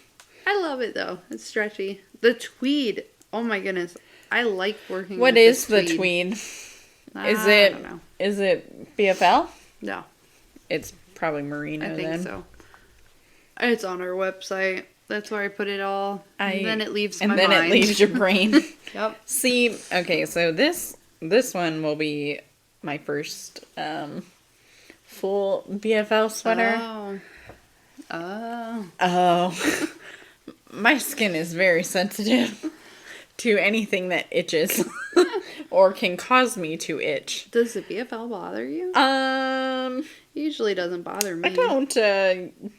I love it though. It's stretchy. The tweed. Oh my goodness. I like working What with is this the tweed? I don't know. Is it BFL? No. It's probably merino I think then. so. It's on our website. That's where I put it all. And then it leaves my mind. And then it leaves your brain. Yep. See, okay, so this one will be my first full BFL sweater. Oh. My skin is very sensitive to anything that itches or can cause me to itch. Does the BFL bother you? It usually doesn't bother me. I don't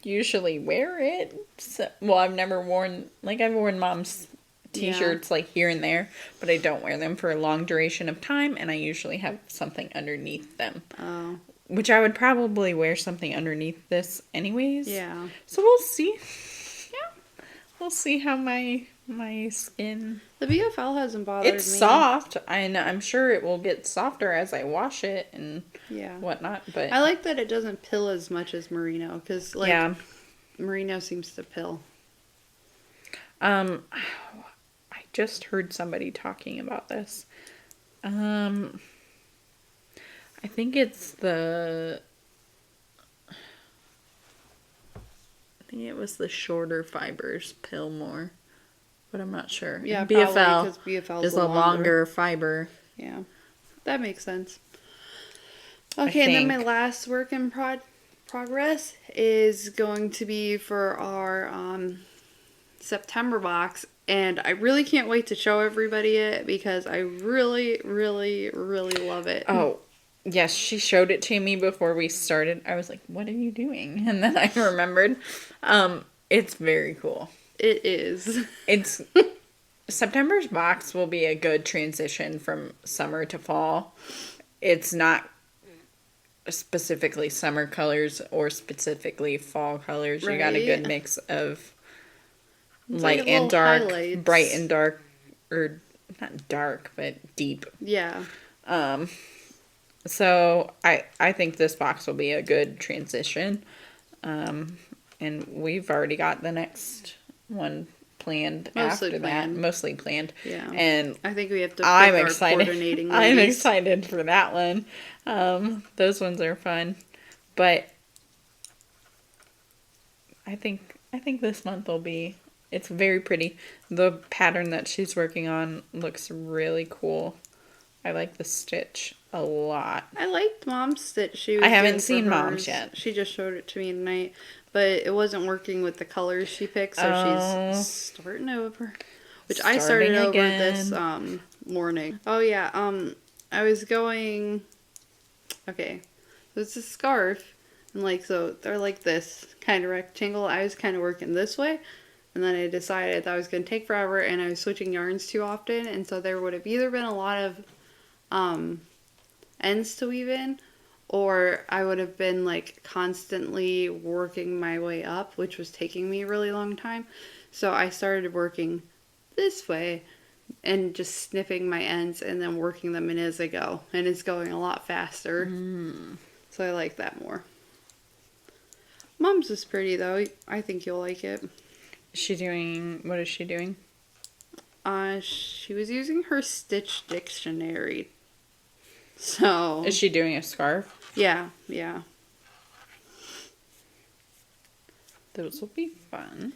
usually wear it. So, well, I've never worn, like I've worn mom's t-shirts like here and there, but I don't wear them for a long duration of time, and I usually have something underneath them. Oh. Which I would probably wear something underneath this anyways. Yeah. So we'll see. Yeah. We'll see how my skin... The BFL hasn't bothered me. It's soft, and I'm sure it will get softer as I wash it and whatnot, but... I like that it doesn't pill as much as merino, because, like, merino seems to pill. I just heard somebody talking about this. I think it's the... I think it was the shorter fibers pill more. But I'm not sure. Yeah, BFL, BFL is a longer fiber. Yeah, that makes sense. Okay, and then my last work in progress is going to be for our September box. And I really can't wait to show everybody it because I really, really, really love it. Oh, yes, she showed it to me before we started. I was like, what are you doing? And then I remembered. It's very cool. It is. It's September's box will be a good transition from summer to fall. It's not specifically summer colors or specifically fall colors. Right. You got a good mix of light and dark, highlights. Bright and dark, or not dark, but deep. Yeah. So I think this box will be a good transition. And we've already got the next one planned after that. Mostly planned. Yeah. And I think we have to pick our excited. Coordinating I'm excited for that one. Those ones are fun. But I think this month will be, it's very pretty. The pattern that she's working on looks really cool. I like the stitch a lot. I liked Mom's stitch. I haven't seen Mom's yet. She just showed it to me tonight. But it wasn't working with the colors she picked, so she's starting over. Which I started over this morning. Oh yeah, I was going... Okay, so it's a scarf, and like, so they're like this kind of rectangle. I was kind of working this way, and then I decided that I was going to take forever, and I was switching yarns too often, and so there would have either been a lot of ends to weave in, or I would have been like constantly working my way up, which was taking me a really long time. So I started working this way and just snipping my ends and then working them in as I go. And it's going a lot faster. So I like that more. Mom's is pretty though. I think you'll like it. What is she doing? She was using her Stitch Dictionary. So... Is she doing a scarf? Yeah. Those will be fun.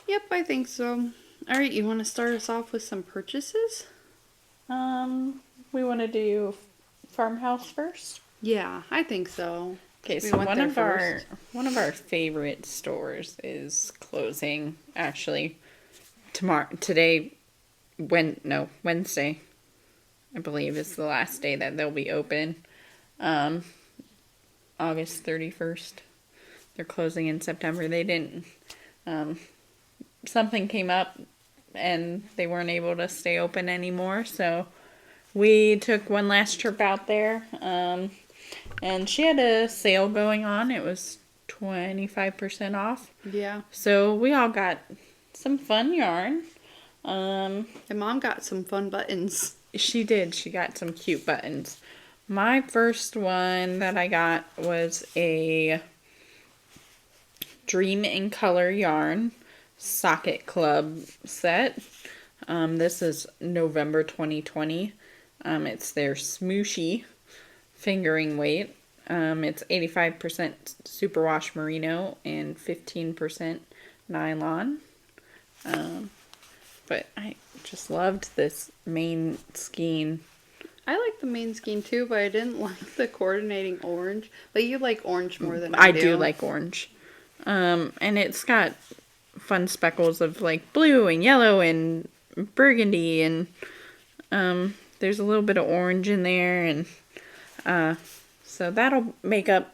Yep, I think so. Alright, you want to start us off with some purchases? We want to do Farmhouse first? Yeah, I think so. Okay, so one of our favorite stores is closing, actually. Today Wednesday, I believe, is the last day that they'll be open. August 31st. They're closing in September. They didn't, something came up and they weren't able to stay open anymore. So we took one last trip out there. And she had a sale going on. It was 25% off. Yeah. So we all got some fun yarn. And Mom got some fun buttons. She did. She got some cute buttons. My first one that I got was a Dream in Color yarn socket club set. This is November 2020. It's their Smooshy fingering weight. It's 85% superwash merino and 15% nylon. But I just loved this main skein. I like the main skein too, but I didn't like the coordinating orange. But you like orange more than I do. I do like orange. And it's got fun speckles of like blue and yellow and burgundy, and there's a little bit of orange in there, and so that'll make up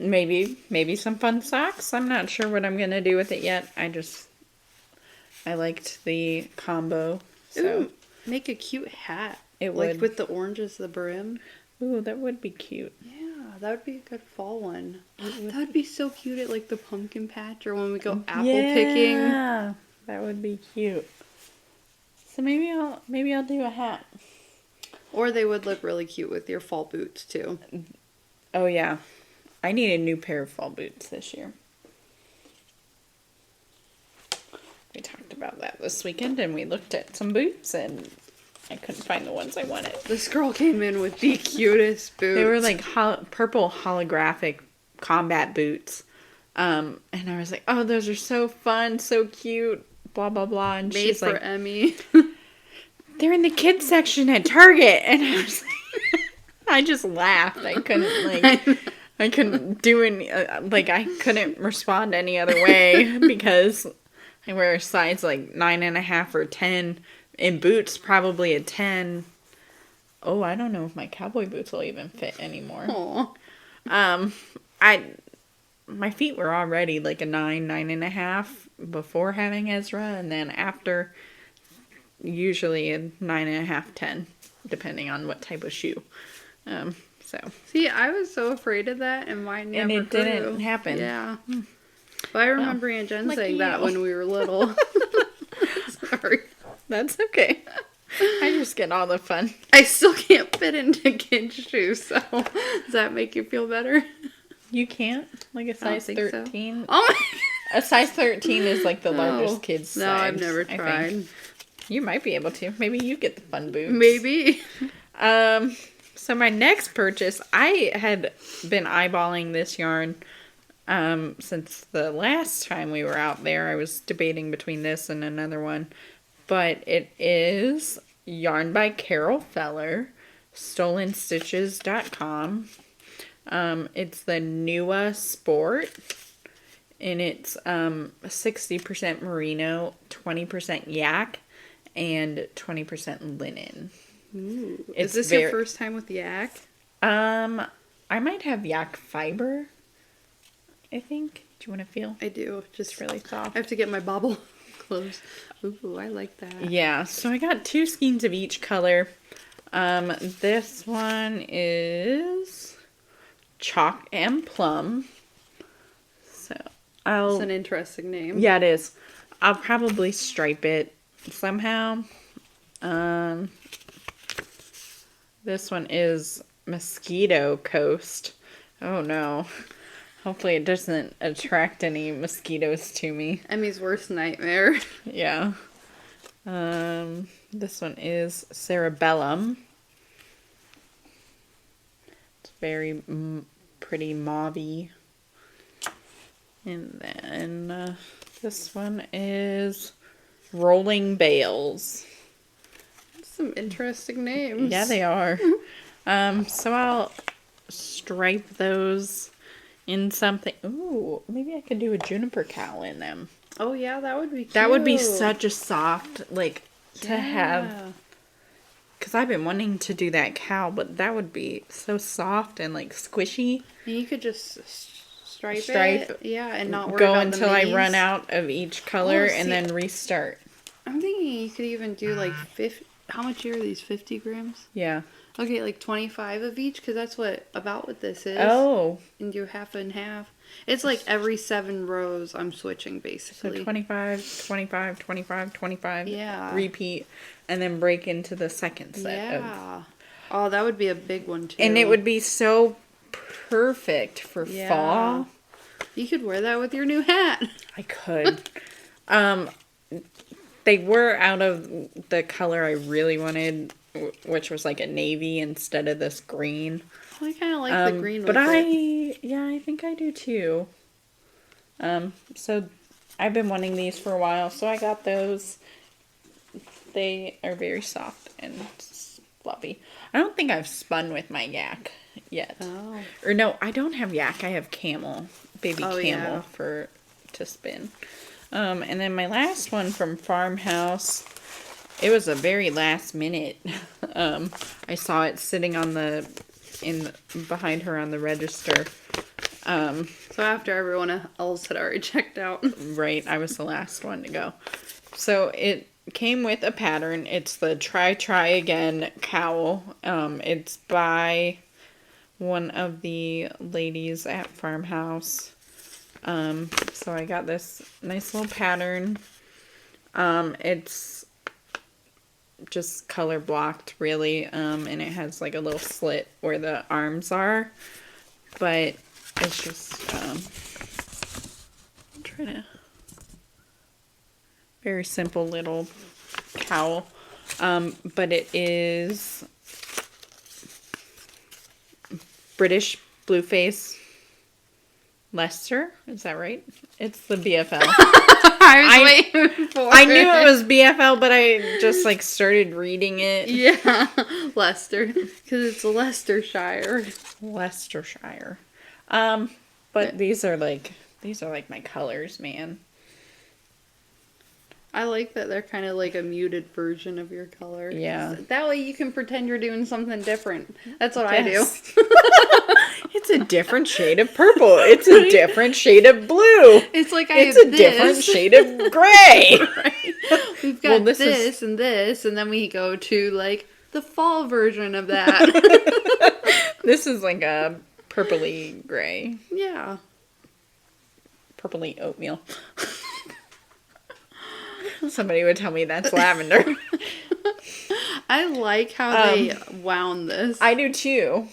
maybe some fun socks. I'm not sure what I'm gonna do with it yet. I liked the combo. So Ooh, make a cute hat. It like would. with the orange as the brim. Ooh, that would be cute. Yeah, that would be a good fall one. That would be so cute at like the pumpkin patch or when we go apple picking. Yeah, that would be cute. So maybe I'll do a hat. Or they would look really cute with your fall boots too. Oh yeah, I need a new pair of fall boots this year. We talked about that this weekend, and we looked at some boots, and I couldn't find the ones I wanted. This girl came in with the cutest boots. They were like purple holographic combat boots. And I was like, oh, those are so fun, so cute, blah, blah, blah. And made she's for like, Emmy. they're in the kids section at Target. And I was like, I just laughed. I couldn't do any, I couldn't respond any other way because I wear a size like 9.5 or 10. In boots, probably a 10. Oh, I don't know if my cowboy boots will even fit anymore. Aww. My feet were already like a 9.5 before having Ezra, and then after, usually a 9.5, 10, depending on what type of shoe. So. See, I was so afraid of that, and mine never grew. And it didn't happen. Yeah. But I remember Aunt Jen saying that when we were little. Sorry. That's okay. I just get all the fun. I still can't fit into kids' shoes, so does that make you feel better? You can't? Like a size 13? So. Oh my! A size 13 is like the largest kid's size. No, I've never tried. You might be able to. Maybe you get the fun boots. Maybe. So my next purchase, I had been eyeballing this yarn since the last time we were out there. I was debating between this and another one. But it is Yarn by Carol Feller, stolenstitches.com. It's the Nua Sport, and it's 60% merino, 20% yak, and 20% linen. Ooh. Is this your first time with yak? I might have yak fiber, I think. Do you want to feel? I do. Just really soft. I have to get my bobble closed. Ooh, I like that. Yeah, so I got 2 skeins of each color. This one is Chalk and Plum. So It's an interesting name. Yeah, it is. I'll probably stripe it somehow. This one is Mosquito Coast. Oh no. Hopefully it doesn't attract any mosquitoes to me. Emmy's worst nightmare. Yeah. This one is Cerebellum. It's very pretty mauve-y. And then this one is Rolling Bales. That's some interesting names. Yeah, they are. So I'll stripe those in something. Ooh, maybe I could do a juniper cowl in them. Oh yeah, that would be cute. That would be such a soft, like, to have, because I've been wanting to do that cow, but that would be so soft and like squishy. And you could just stripe it. Yeah, and not worry go about until the I minis. run out of each color see, and then restart. I'm thinking you could even do like 50. How much are these? 50 grams? Yeah. Okay, like 25 of each, because that's about what this is. Oh. And do half and half. It's like every 7 rows I'm switching, basically. So 25, 25, 25, 25. Yeah. Repeat. And then break into the second set. Yeah. Oh, that would be a big one, too. And it would be so perfect for fall. You could wear that with your new hat. I could. They were out of the color I really wanted, which was like a navy instead of this green. I kind of like the green but with it. I think I do too. So I've been wanting these for a while, so I got those. They are very soft and fluffy. I don't think I've spun with my yak yet. Oh. Or no, I don't have yak. I have camel, baby camel yeah. to spin. And then my last one from Farmhouse, it was a very last minute. I saw it sitting behind her on the register. So after everyone else had already checked out. Right, I was the last one to go. So it came with a pattern. It's the Try Again cowl. It's by one of the ladies at Farmhouse. So I got this nice little pattern. It's just color blocked, really. And it has like a little slit where the arms are. But it's just, I'm trying to, very simple little cowl. But it is British Blueface Leicester, is that right? It's the BFL. I was waiting for I knew it was BFL, but I just like started reading it. Yeah, Leicester, because it's Leicestershire. Leicestershire. But these are like my colors, man. I like that they're kind of like a muted version of your color. Yeah. That way you can pretend you're doing something different. That's what I do. It's a different shade of purple. It's a different shade of blue. It's like it's a different shade of gray. Right. We've got this and this, and then we go to like the fall version of that. This is like a purpley gray. Yeah. Purpley oatmeal. Somebody would tell me that's lavender. I like how they wound this. I do too.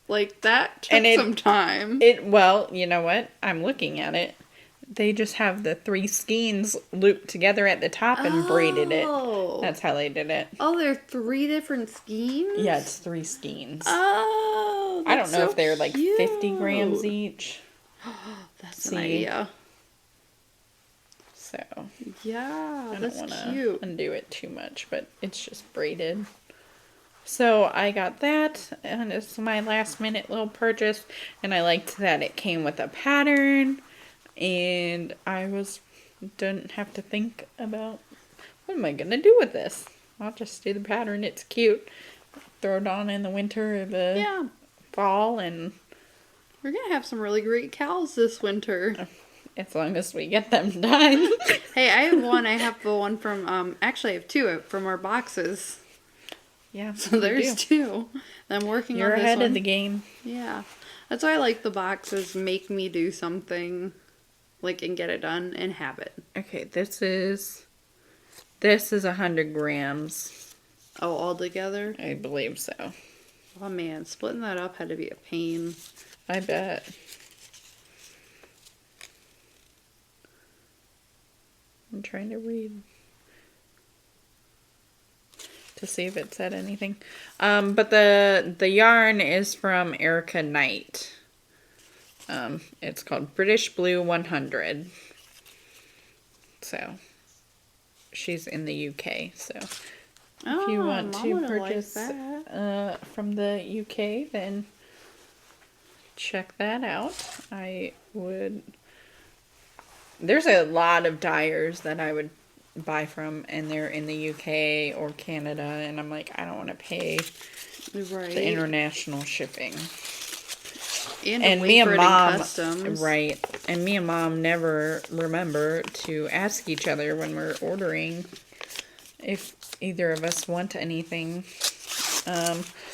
Like, that took some time. Well, you know what? I'm looking at it. They just have the 3 skeins looped together at the top and braided it. That's how they did it. Oh, there are 3 different skeins? Yeah, it's 3 skeins. Oh, that's I don't know if they're like cute. 50 grams each. That's an idea. So, yeah, I that's don't want cute. to undo it too much, but it's just braided. So I got that, and it's my last minute little purchase, and I liked that it came with a pattern, and I didn't have to think about, what am I going to do with this? I'll just do the pattern, it's cute. Throw it on in the winter or the fall, and we're going to have some really great cows this winter. As long as we get them done. Hey, I have one. I have the one from, actually I have 2 from our boxes. Yeah. So there's 2. I'm working You're on this ahead one. of the game. Yeah. That's why I like the boxes. Make me do something, like, and get it done and have it. Okay, this is 100 grams. Oh, all together? I believe so. Oh, man. Splitting that up had to be a pain. I bet. I'm trying to read to see if it said anything. But the yarn is from Erica Knight. It's called British Blue 100. So she's in the UK. So if you want to purchase from the UK, then check that out. I would. There's a lot of dyers that I would buy from, and they're in the UK or Canada, and I'm like, I don't want to pay Right. the international shipping. And me and mom, customs. right? And me and mom never remember to ask each other when we're ordering if either of us want anything.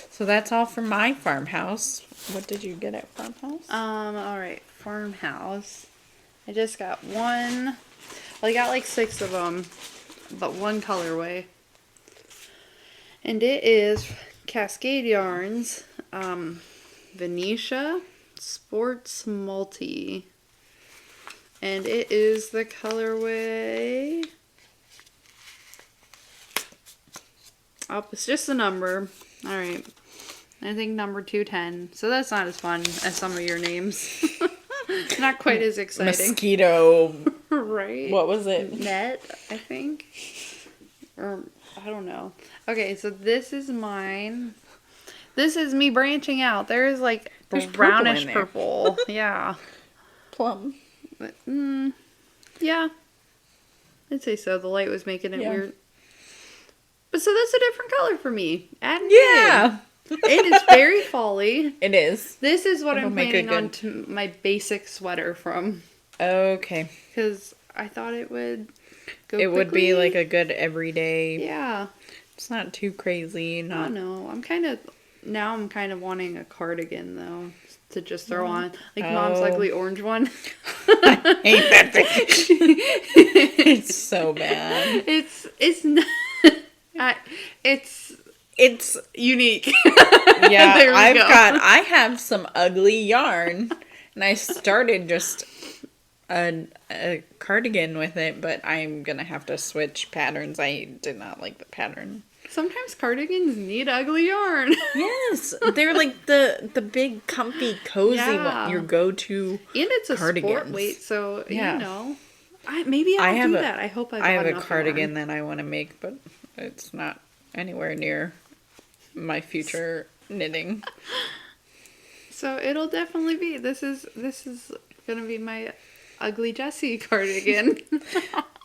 So that's all from my farmhouse. What did you get at farmhouse? All right, farmhouse. I just got one. Well, I got like 6 of them, but one colorway. And it is Cascade Yarns, Venetia Sports Multi. And it is the colorway. Oh, it's just a number. All right. I think number 210. So that's not as fun as some of your names. Not quite as exciting. Mosquito. Right. What was it? Net, I think. Or, I don't know. Okay, so this is mine. This is me branching out. There's like There's brownish purple. purple. Yeah. Plum. But, yeah. I'd say so. The light was making it weird. But so that's a different color for me. Adding Yeah. it is very folly. It is. This is what It'll I'm make planning a on good- to my basic sweater from. Okay. Because I thought it would go It would be quickly. like a good everyday. Yeah. It's not too crazy. I Not. don't know. I'm kind of wanting a cardigan though to just throw on. Like Mom's Oh. ugly orange one. I hate that thing. It's so bad. It's not. It's unique. Yeah, There we go. I have some ugly yarn, and I started just a cardigan with it, but I'm gonna have to switch patterns. I did not like the pattern. Sometimes cardigans need ugly yarn. Yes, they're like the big, comfy, cozy Yeah. one. Your go-to. And it's a sport Cardigans. weight, so Yeah. you know. Maybe I'll do that. I hope I have a enough cardigan yarn. that I want to make, but it's not anywhere near my future knitting. So it'll definitely be. This is gonna be my ugly Jessie cardigan.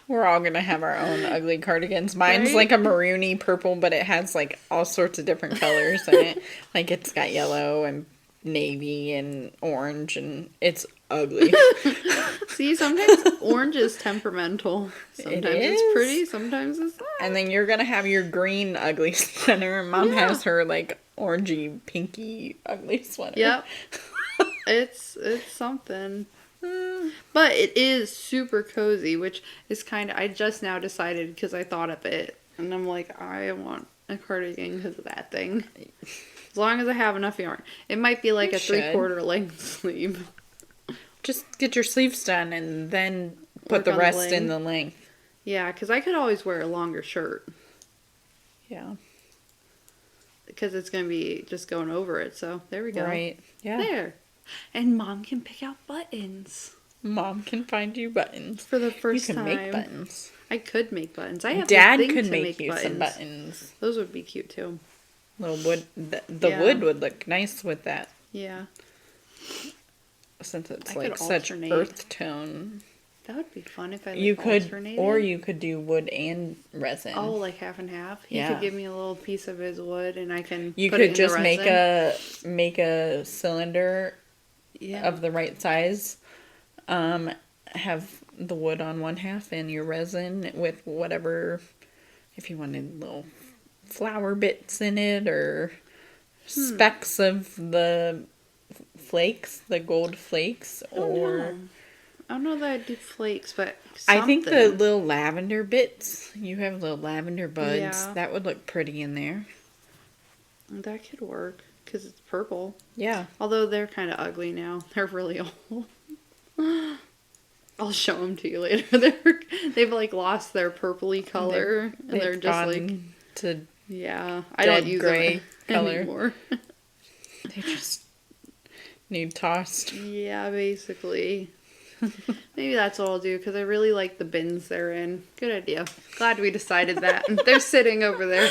We're all gonna have our own ugly cardigans. Mine's Right? like a maroony purple, but it has like all sorts of different colors in it. Like it's got yellow and navy and orange, and it's ugly. See, sometimes orange is temperamental. Sometimes is. it's pretty, sometimes it's not. And then you're gonna have your green ugly sweater. Mom has her like orangey, pinky ugly sweater. Yep. It's something. But it is super cozy, which is I just now decided because I thought of it. And I'm like, I want a cardigan because of that thing. As long as I have enough yarn. It might be like You a should. 3/4 length sleeve. Just get your sleeves done and then put Work the on the rest in length. the length. Yeah, because I could always wear a longer shirt. Yeah. Because it's going to be just going over it. So there we go. Right. Yeah. There. And Mom can pick out buttons. Mom can find you buttons. For the first you can time. make buttons. I could make buttons. I have Dad the thing could to make you some buttons. Those would be cute too. Little wood. The Yeah. wood would look nice with that, Yeah. since it's I like could such alternate. earth tone. That would be fun if I You could, alternated. or you could do wood and resin. Oh, like half and half. He Yeah. could give me a little piece of his wood, and I can. You put it could in just the make resin. a cylinder Yeah. of the right size. Have the wood on one half and your resin with whatever, if you wanted little flower bits in it or specks of the flakes, the gold flakes, or I don't know that I'd do flakes, but I think the something. little lavender bits. You have little lavender buds. Yeah. That would look pretty in there. That could work because it's purple. Yeah. Although they're kind of ugly now. They're really old. I'll show them to you later. They've like lost their purpley color, and they're They've just like gone to I don't dead use gray them color. anymore. they just need tossed. Yeah, basically. Maybe that's what I'll do because I really like the bins they're in. Good idea. Glad we decided that. They're sitting over there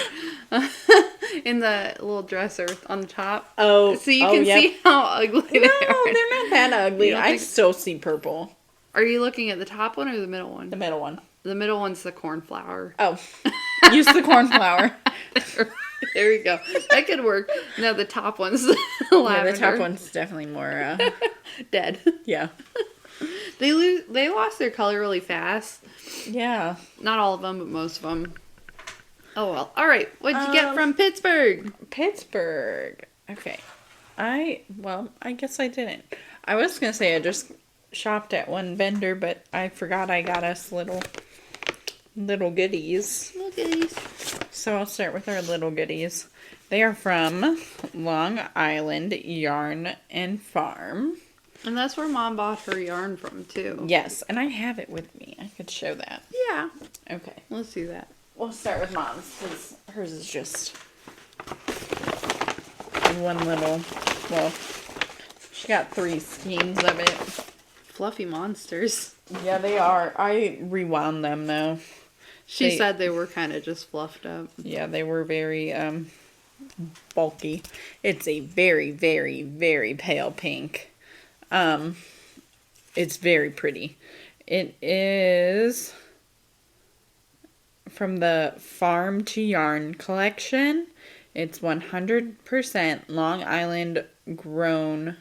in the little dresser on the top. Oh, So you can yep. see how ugly they No, are. they're not that ugly. You don't I think- still see purple. Are you looking at the top one or the middle one? The middle one. The middle one's the cornflower. Oh, use the cornflower. There we go. That could work. No, the top one's the Yeah, lavender. the top one's definitely more, Dead. yeah. They lost their color really fast. Yeah. Not all of them, but most of them. Oh well. All right. What'd you get from Pittsburgh? Pittsburgh. Okay. I guess I didn't. I was going to say I just shopped at one vendor, but I forgot I got us little goodies. Little goodies. So I'll start with our little goodies. They are from Long Island Yarn and Farm. And that's where Mom bought her yarn from, too. Yes, and I have it with me. I could show that. Yeah. Okay. Let's do that. We'll start with Mom's, because hers is just one little, well, she got 3 skeins of it. Fluffy monsters. Yeah, they are. I rewound them, though. She said they were kind of just fluffed up. Yeah, they were very, bulky. It's a very, very, very pale pink. It's very pretty. It is from the Farm to Yarn collection. It's 100% Long Island grown.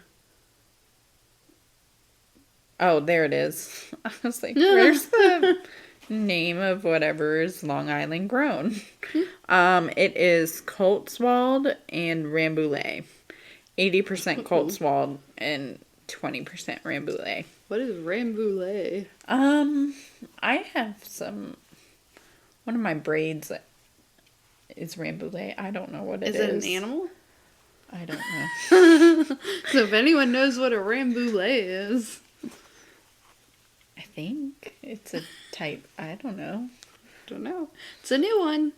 Oh, there it is. I was like, where's the name of whatever is Long Island grown? It is Cotswold and Rambouillet. 80% Cotswold and 20% Rambouillet. What is Rambouillet? I have one of my braids is Rambouillet. I don't know what it is. Is it an animal? I don't know. So if anyone knows what a Rambouillet is. I think it's a type. I don't know. Don't know. It's a new one.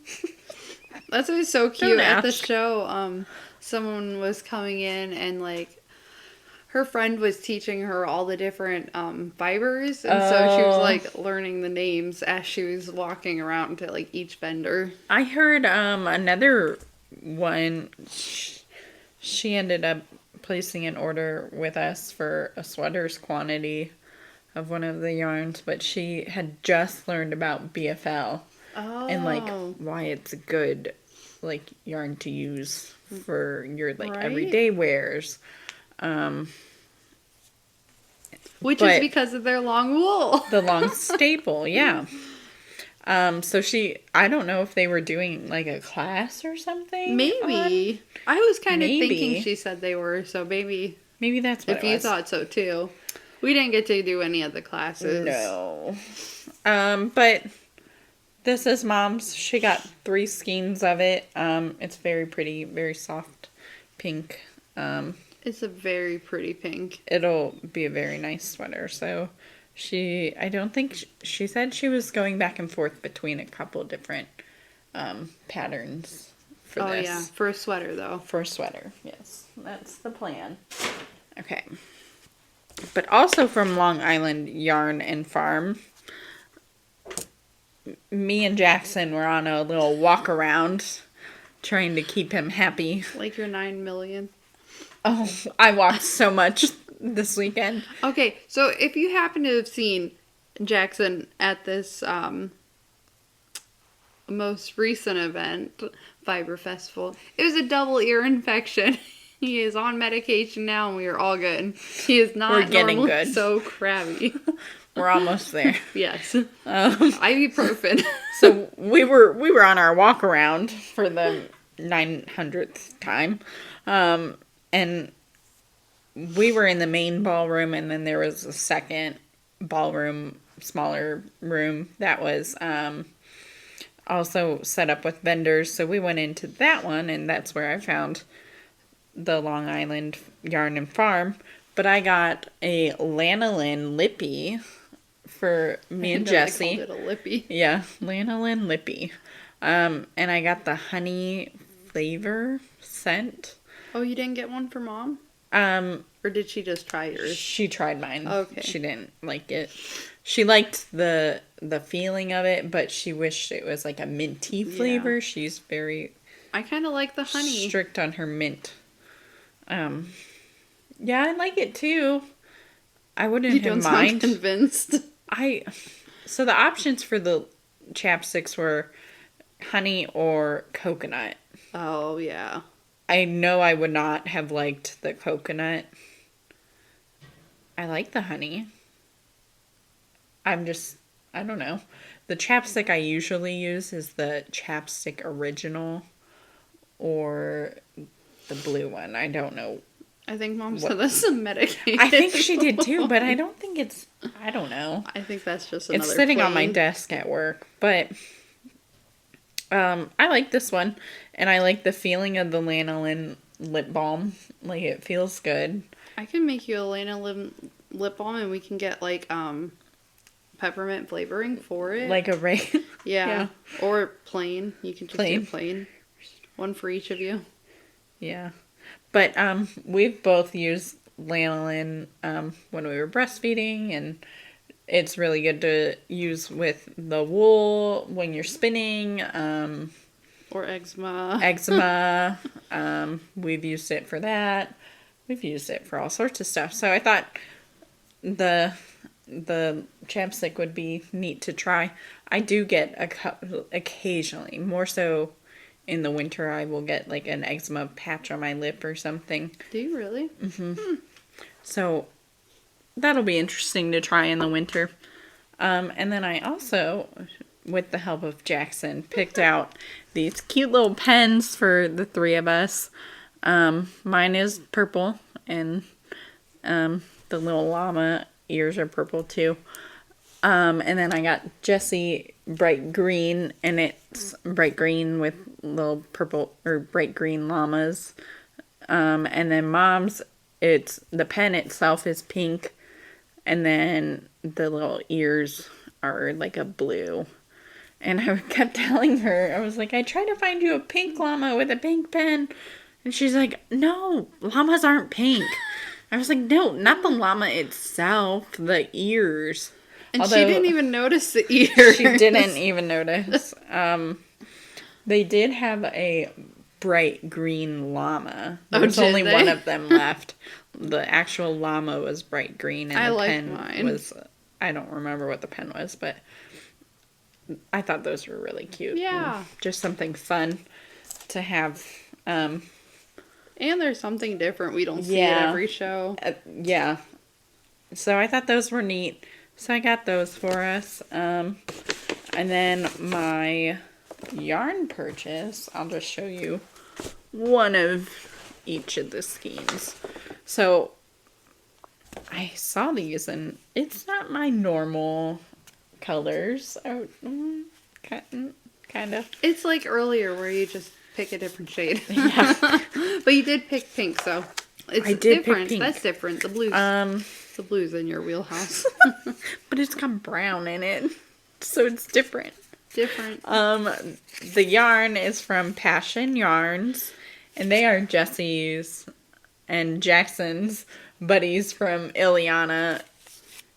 That's always so cute. At the show, someone was coming in and like her friend was teaching her all the different fibers, and so she was like learning the names as she was walking around to like each vendor. I heard another one. She ended up placing an order with us for a sweater's quantity of one of the yarns, but she had just learned about BFL and like why it's a good like yarn to use for your like everyday wears. Which is because of their long wool. The long staple, yeah. So I don't know if they were doing like a class or something. Maybe. I was kind of thinking she said they were, so maybe that's what if you thought so too. We didn't get to do any of the classes. No. But this is Mom's. She got 3 skeins of it. It's very pretty, very soft pink. It's a very pretty pink. It'll be a very nice sweater. So I don't think she said she was going back and forth between a couple different patterns for this. Oh yeah, for a sweater though. For a sweater, yes. That's the plan. Okay. But also from Long Island Yarn and Farm, me and Jackson were on a little walk around trying to keep him happy. Like your 9 million. Oh, I walked so much this weekend. Okay, so if you happen to have seen Jackson at this most recent event, Fiber Festival, it was a double ear infection. He is on medication now, and we are all good. He is not We're getting good. So crabby. We're almost there. Yes. Ibuprofen. So we were on our walk around for the 900th time, and we were in the main ballroom, and then there was a second ballroom, smaller room that was also set up with vendors. So we went into that one, and that's where I found the Long Island Yarn and Farm. But I got a lanolin lippy for me and Jessie. I called it a lippy. Yeah, lanolin lippy. And I got the honey flavor scent. Oh, you didn't get one for Mom? Or did she just try yours? She tried mine. Okay. She didn't like it. She liked the feeling of it, but she wished it was like a minty flavor. Yeah. She's very I kind of like the honey. Strict on her mint. Yeah, I like it too. I wouldn't You have don't sound mind. convinced. So the options for the chapsticks were honey or coconut. Oh, yeah. I know I would not have liked the coconut. I like the honey. I don't know. The chapstick I usually use is the chapstick original or the blue one. I don't know. I think Mom said that's some medication. I think she did too, but I don't think I don't know. I think that's just another It's sitting on my plain. desk at work, but I like this one, and I like the feeling of the lanolin lip balm. Like, it feels good. I can make you a Lana lip balm and we can get like peppermint flavoring for it. Like a ray. yeah. Or plain. You can just Plain. do plain. One for each of you. Yeah. But we've both used lanolin when we were breastfeeding, and it's really good to use with the wool when you're spinning. Or eczema. Eczema. We've used it for that. We've used it for all sorts of stuff. So I thought the chapstick would be neat to try. I do get occasionally, more so in the winter, I will get like an eczema patch on my lip or something. Do you really? Mm-hmm. So that'll be interesting to try in the winter. And then I also, with the help of Jackson, picked out these cute little pens for the three of us. Mine is purple, and the little llama ears are purple too. And then I got Jessie bright green, and it's bright green with little purple or bright green llamas. And then Mom's, the pen itself is pink, and then the little ears are like a blue. And I kept telling her, I was like, I tried to find you a pink llama with a pink pen. And she's like, no, llamas aren't pink. I was like, no, not the llama itself, the ears. And she didn't even notice the ears. She didn't even notice. They did have a bright green llama. There was only one of them left. The actual llama was bright green, and the pen mine. was, I don't remember what the pen was, but I thought those were really cute. Yeah. Just something fun to have. And there's something different we don't see at every show. Yeah. So I thought those were neat. So I got those for us. And then my yarn purchase, I'll just show you one of each of the skeins. So I saw these, and it's not my normal colors. Kind of. It's like earlier where you just pick a different shade. Yeah. But you did pick pink, so it's I did different. pick pink. That's different. The blue's in your wheelhouse. But it's got brown in it, so it's different. Different. The yarn is from Passion Yarns, and they are Jessie's and Jackson's buddies from Ileana.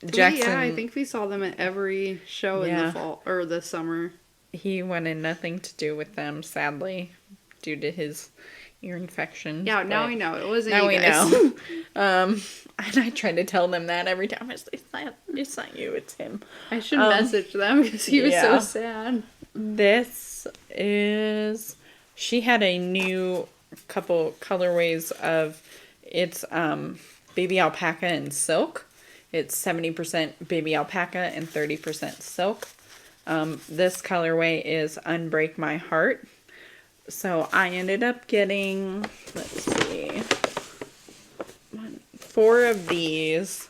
Jackson, Yeah, I think we saw them at every show in the fall or the summer. He wanted nothing to do with them, sadly, due to his ear infection. Yeah, now we know. It wasn't now you we guys. know. And I try to tell them that every time. It's not you, it's him. I should message them because he was so sad. This is... She had a new couple colorways of... It's baby alpaca and silk. It's 70% baby alpaca and 30% silk. This colorway is Unbreak My Heart. So I ended up getting, let's see, 4 of these.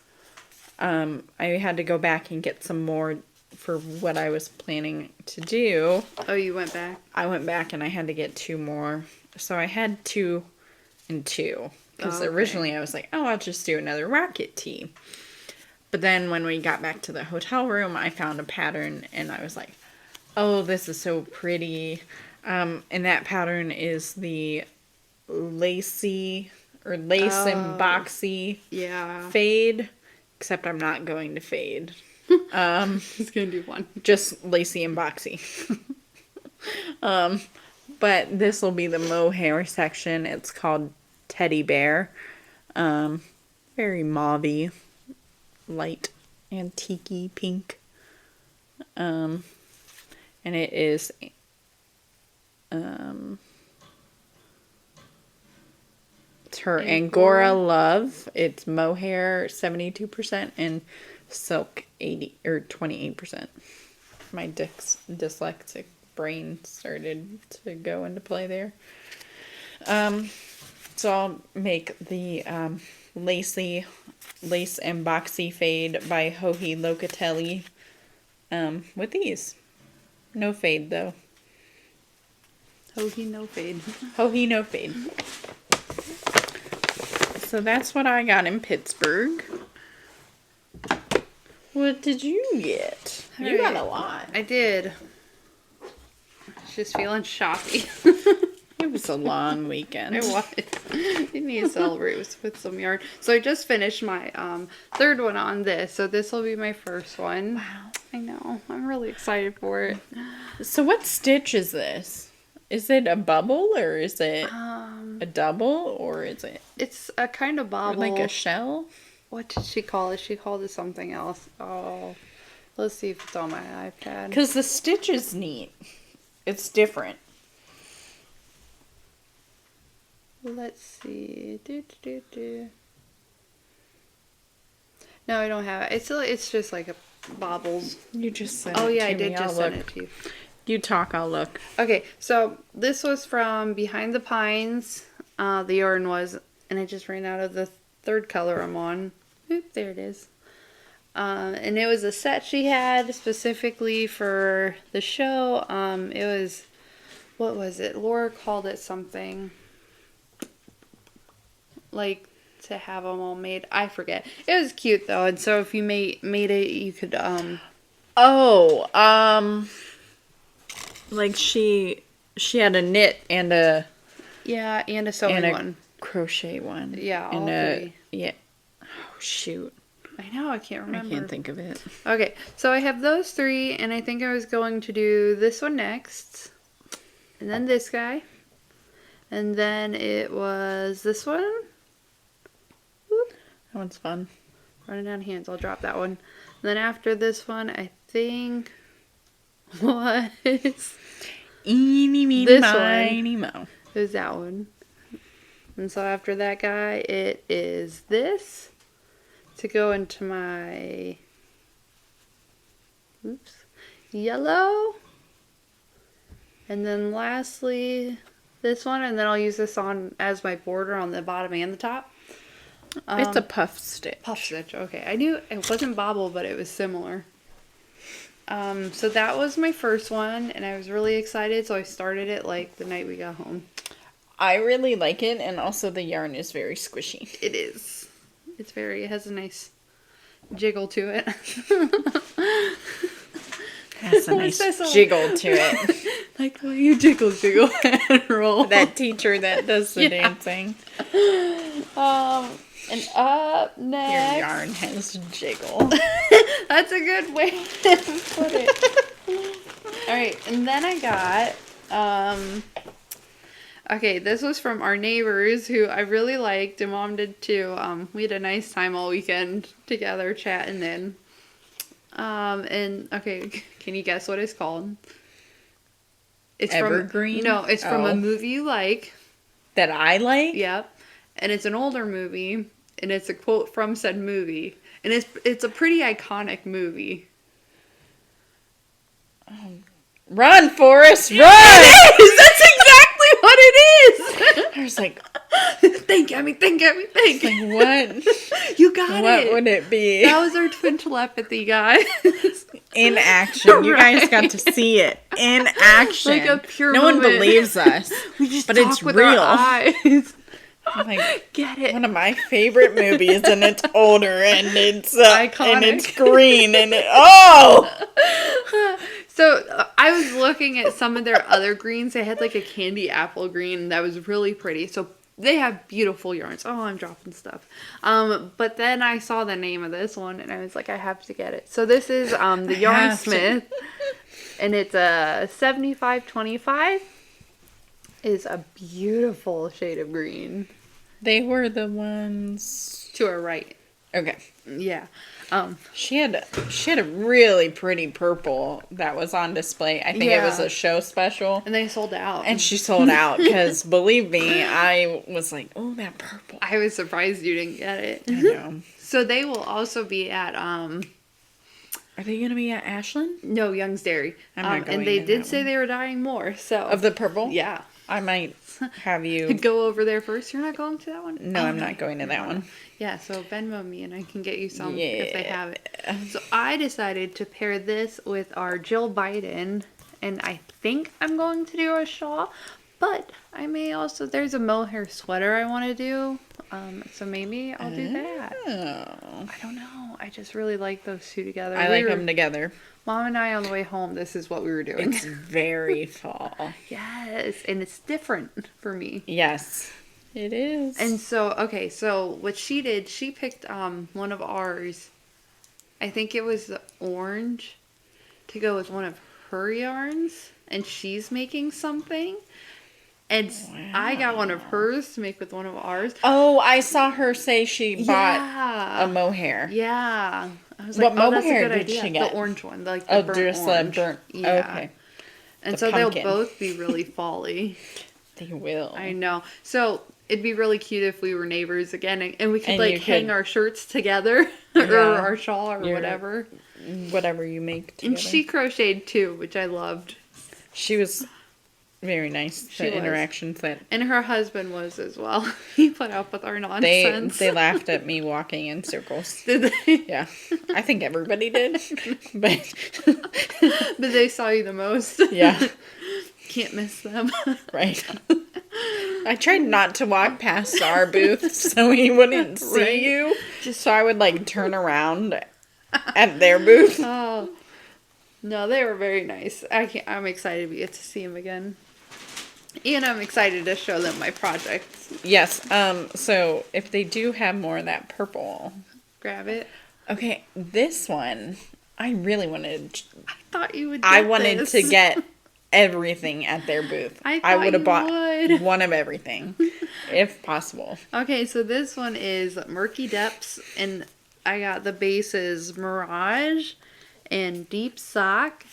I had to go back and get some more for what I was planning to do. Oh, you went back? I went back and I had to get 2 more. So I had 2 and 2. Because originally I was like, oh, I'll just do another rocket tee. But then when we got back to the hotel room, I found a pattern and I was like, oh, this is so pretty. And that pattern is the lacy or lace and boxy fade. Except I'm not going to fade. He's going to do one. Just lacy and boxy. But this will be the mohair section. It's called Teddy Bear. Very mauve-y light antique pink. And it is it's her Angora Love. It's mohair 72% and silk 80 or 28%. My dyslexic brain started to go into play there. So I'll make the lacy lace and boxy fade by Joji Locatelli with these. No fade though. Hohi no fade. Joji no fade. So that's what I got in Pittsburgh. What did you get? You got a lot. I did. Just feeling shoppy. It was a long weekend. It was. You need to celebrate with some yarn. So I just finished my third one on this. So this will be my first one. Wow. I know. I'm really excited for it. So what stitch is this? Is it a bubble or is it a double or is it? It's a kind of bobble. Like a shell? What did she call it? She called it something else. Oh, let's see if it's on my iPad. Because the stitch is neat. It's different. Let's see. No, I don't have it. It's just like a bobbles. You just sent Oh it yeah, to I did me. just I'll send look. it to you. You talk, I'll look. Okay, so this was from Behind the Pines. The yarn was, and I just ran out of the third color I'm on. Oop, there it is. And it was a set she had specifically for the show. It was, what was it? Laura called it something like to have them all made. I forget. It was cute though, and so if you made it, you could like she had a knit and a and a sewing one, crochet one. Yeah, all and three. Yeah. Oh shoot. I know, I can't remember. I can't think of it. Okay, so I have those three, and I think I was going to do this one next, and then this guy, and then it was this one. Whoop. That one's fun. Running down hands, I'll drop that one. And then after this one, I think was Eeny, meeny, this miny, one. mo. Is that one. And so after that guy, it is this to go into my yellow. And then lastly, this one, and then I'll use this on as my border on the bottom and the top. It's a puff stitch. Puff stitch, okay. I knew it wasn't bobble, but it was similar. So that was my first one, and I was really excited, so I started it like the night we got home. I really like it, and also the yarn is very squishy. It is. It has a nice jiggle to it. Has a nice jiggle to it. Like the way you jiggle and roll. That teacher that does the dancing. And up next. Your yarn has jiggle. That's a good way to put it. Alright, and then I got, okay, this was from our neighbors who I really liked, and Mom did too. We had a nice time all weekend together chatting in. And, okay, can you guess what it's called? It's Evergreen? It's from a movie you like. That I like? Yep. And it's an older movie, and it's a quote from said movie. And it's a pretty iconic movie. Run, Forrest, run! It is! That's exactly what it is! I was like, think at me. like what? You got What it. would it be? That was our twin telepathy, guys. In action. You guys got to see it. In action. Like a pure No one moment. believes us. We just but talk it's with real. our eyes. I'm like, Get it. one of my favorite movies, and it's older, and it's Iconic. and it's green, and So I was looking at some of their other greens. They had like a candy apple green that was really pretty. So they have beautiful yarns. Oh, I'm dropping stuff. But then I saw the name of this one, and I was like, I have to get it. So this is the Yarn Smith, and it's a 7525. Is a beautiful shade of green. They were the ones To our right. Okay. Yeah. She had a really pretty purple that was on display. I think it was Yeah. a show special. And they sold out. And she sold out because, believe me, I was like, oh, that purple. I was surprised you didn't get it. I know. So they will also be at Are they going to be at Ashland? no, Young's Dairy. I'm not going and they to did that say one. they were dying more. So Of the purple? yeah. I might have you. Go over there first. You're not going to that one? No, I'm not going to that one. Yeah, so Venmo me and I can get you some Yeah. if they have it. So I decided to pair this with our Jill Biden, and I think I'm going to do a shawl, but I may also, there's a mohair sweater I want to do, so maybe I'll do that. Oh. I don't know. I just really like those two together. I like them together. Mom and I on the way home, this is what we were doing. It's very fall. Yes, and it's different for me. Yes, it is. And so, okay, so what she did, she picked one of ours. I think it was the orange to go with one of her yarns, and she's making something. And I got one of hers to make with one of ours. Oh, I saw her say she bought Yeah. a mohair. Yeah. I was What like, oh, that's a mohair good did idea. she get? The orange one, like the Oh, burnt just orange. burnt. Yeah. Okay. And The so pumpkin. they'll both be really fall-y. They will. I know. So it'd be really cute if we were neighbors again, and we could And like you hang could- our shirts together or Yeah. our shawl or Your- whatever. Whatever you make together. And she crocheted too, which I loved. She was very nice. She The was. interactions that And her husband was as well. He put up with our they nonsense. laughed at me walking in circles. Did they? Yeah, I think everybody did, but But they saw you the most. yeah, Can't miss them. right. I tried not to walk past our booth so he wouldn't see Right. you. So I would like turn around at their booth. Oh. No, they were very nice. I'm excited to get to see them again. And I'm excited to show them my projects. Yes. So if they do have more of that purple, Grab it. okay, this one I really wanted. I thought you would get I wanted this. to get everything at their booth. I thought would have you bought would. one of everything, if possible. Okay, so this one is Murky Depths, and I got the bases Mirage and Deep Sock.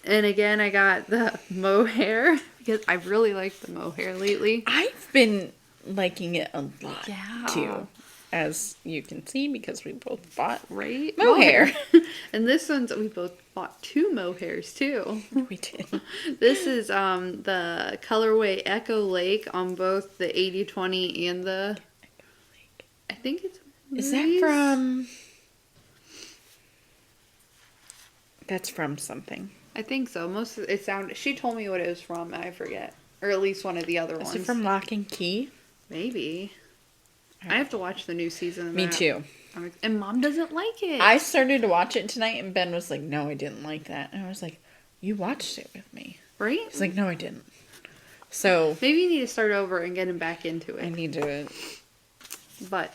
And again, I got the mohair, because I really like the mohair lately. I've been liking it a lot Yeah. too, as you can see, because we both bought Right? mohair. And this one's, we both bought 2 mohairs too. We did. This is the colorway Echo Lake on both the 80/20 and the, I think it's Is that Louise? from? That's from something. I think so. Most of it sounded. She told me what it was from. I forget, or at least one of the other Is ones. it from Lock and Key? Maybe. I have to watch the new season. Of Me that. too. And Mom doesn't like it. I started to watch it tonight, and Ben was like, "No, I didn't like that." And I was like, "You watched it with me." Right? He's like, "No, I didn't." So Maybe you need to start over and get him back into I it. need to. But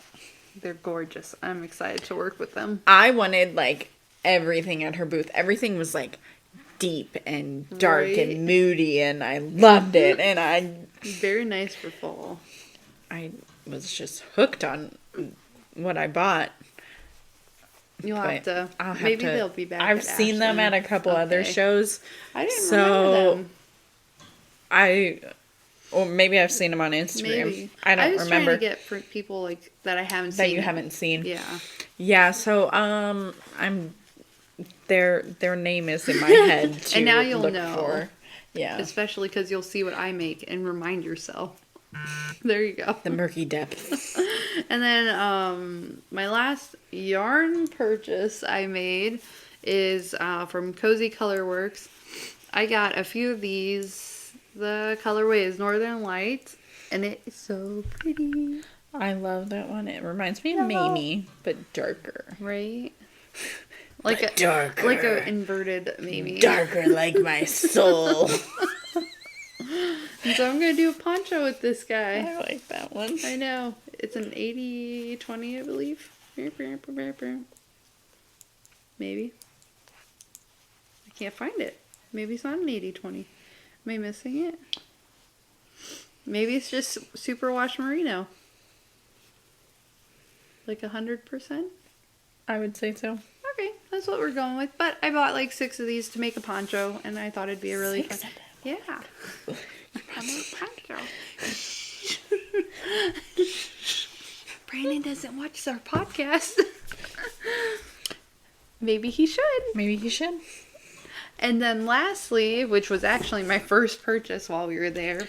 they're gorgeous. I'm excited to work with them. I wanted like everything at her booth. Everything was like deep and dark Right. and moody, and I loved it. And Very nice for fall. I was just hooked on what I bought. You'll have to. I'll have Maybe to- they'll be back. I've at seen them at Ashland. a couple other Okay. shows. I didn't So remember them. Or maybe I've seen them on Instagram. Maybe. I don't was remember trying to get for people like that I haven't that seen. you haven't seen. Yeah. Yeah. So I'm their name is in my head to And now you'll look know. for. Yeah. Especially because you'll see what I make and remind yourself. There you go. The murky depths. And then my last yarn purchase I made is from Cozy Color Works. I got a few of these. The colorway is Northern Lights, and it is so pretty. I love that one. It reminds me of Yeah. Mamie, but darker. Right? Like But a darker. like a inverted Mamie. Darker like my soul. And so I'm gonna do a poncho with this guy. I like that one. I know. It's an 80/20, I believe. Maybe. I can't find it. Maybe it's not an 80/20. Am I missing it? Maybe it's just Superwash Merino. Like 100%? I would say so. Okay, that's what we're going with. But I bought like 6 of these to make a poncho, and I thought it'd be a really Six fun. of them. Yeah. I made a poncho. Brandon doesn't watch our podcast. Maybe he should. Maybe he should. And then lastly, which was actually my first purchase while we were there.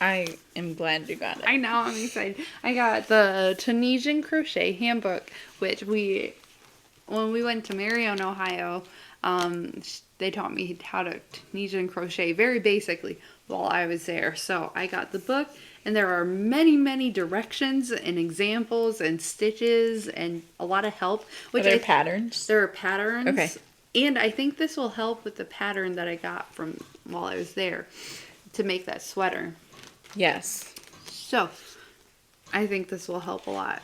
I am glad you got it. I know, I'm excited. I got the Tunisian Crochet Handbook, which when we went to Marion, Ohio, they taught me how to Tunisian crochet very basically while I was there. So I got the book, and there are many, many directions and examples and stitches and a lot of help. Are there patterns? There are patterns. Okay. And I think this will help with the pattern that I got from while I was there to make that sweater. Yes. So, I think this will help a lot.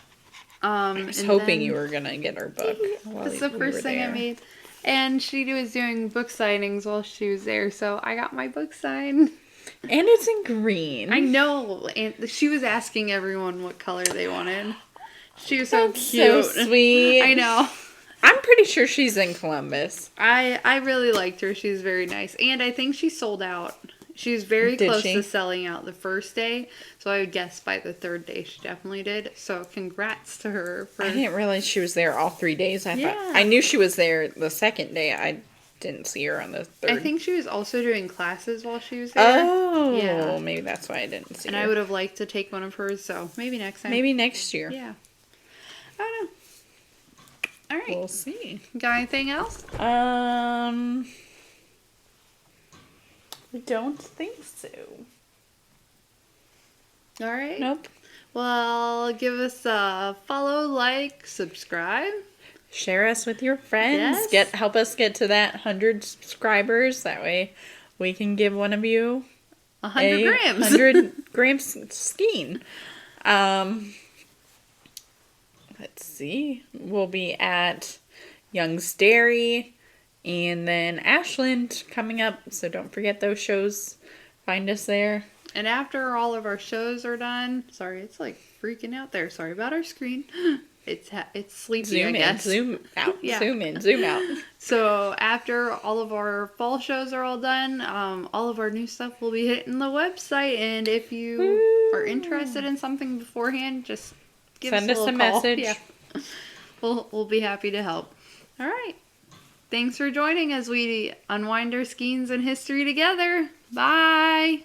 I was hoping you were going to get our book. That's the first thing I made. And she was doing book signings while she was there, so I got my book signed. And it's in green. I know. And she was asking everyone what color they wanted. She was so That's cute. so sweet. I know. I'm pretty sure she's in Columbus. I really liked her. She was very nice. And I think she sold out. She was very close to selling out the first day. So I would guess by the third day she definitely did. So congrats to her. I didn't realize she was there all 3 days. I Yeah. thought I knew she was there the second day. I didn't see her on the third. I think she was also doing classes while she was there. Oh, yeah. Maybe that's why I didn't see her. And I would have liked to take one of hers, so maybe next time. Maybe next year. Yeah. I don't know. All right. We'll see. Got anything else? I don't think so. All right. Nope. Well, give us a follow, like, subscribe. Share us with your friends. Yes. Help us get to that 100 subscribers. That way we can give one of you 100 grams. 100 grams skein. Let's see. We'll be at Young's Dairy and then Ashland coming up. So don't forget those shows. Find us there. And after all of our shows are done, sorry, it's like freaking out there. Sorry about our screen. It's sleepy, Zoom I guess. in, zoom out. Yeah. Zoom in, zoom out. So after all of our fall shows are all done, all of our new stuff will be hitting the website. And if you are interested in something beforehand, just Send us a call. message. Yeah. We'll be happy to help. All right. Thanks for joining as we unwind our skeins and history together. Bye.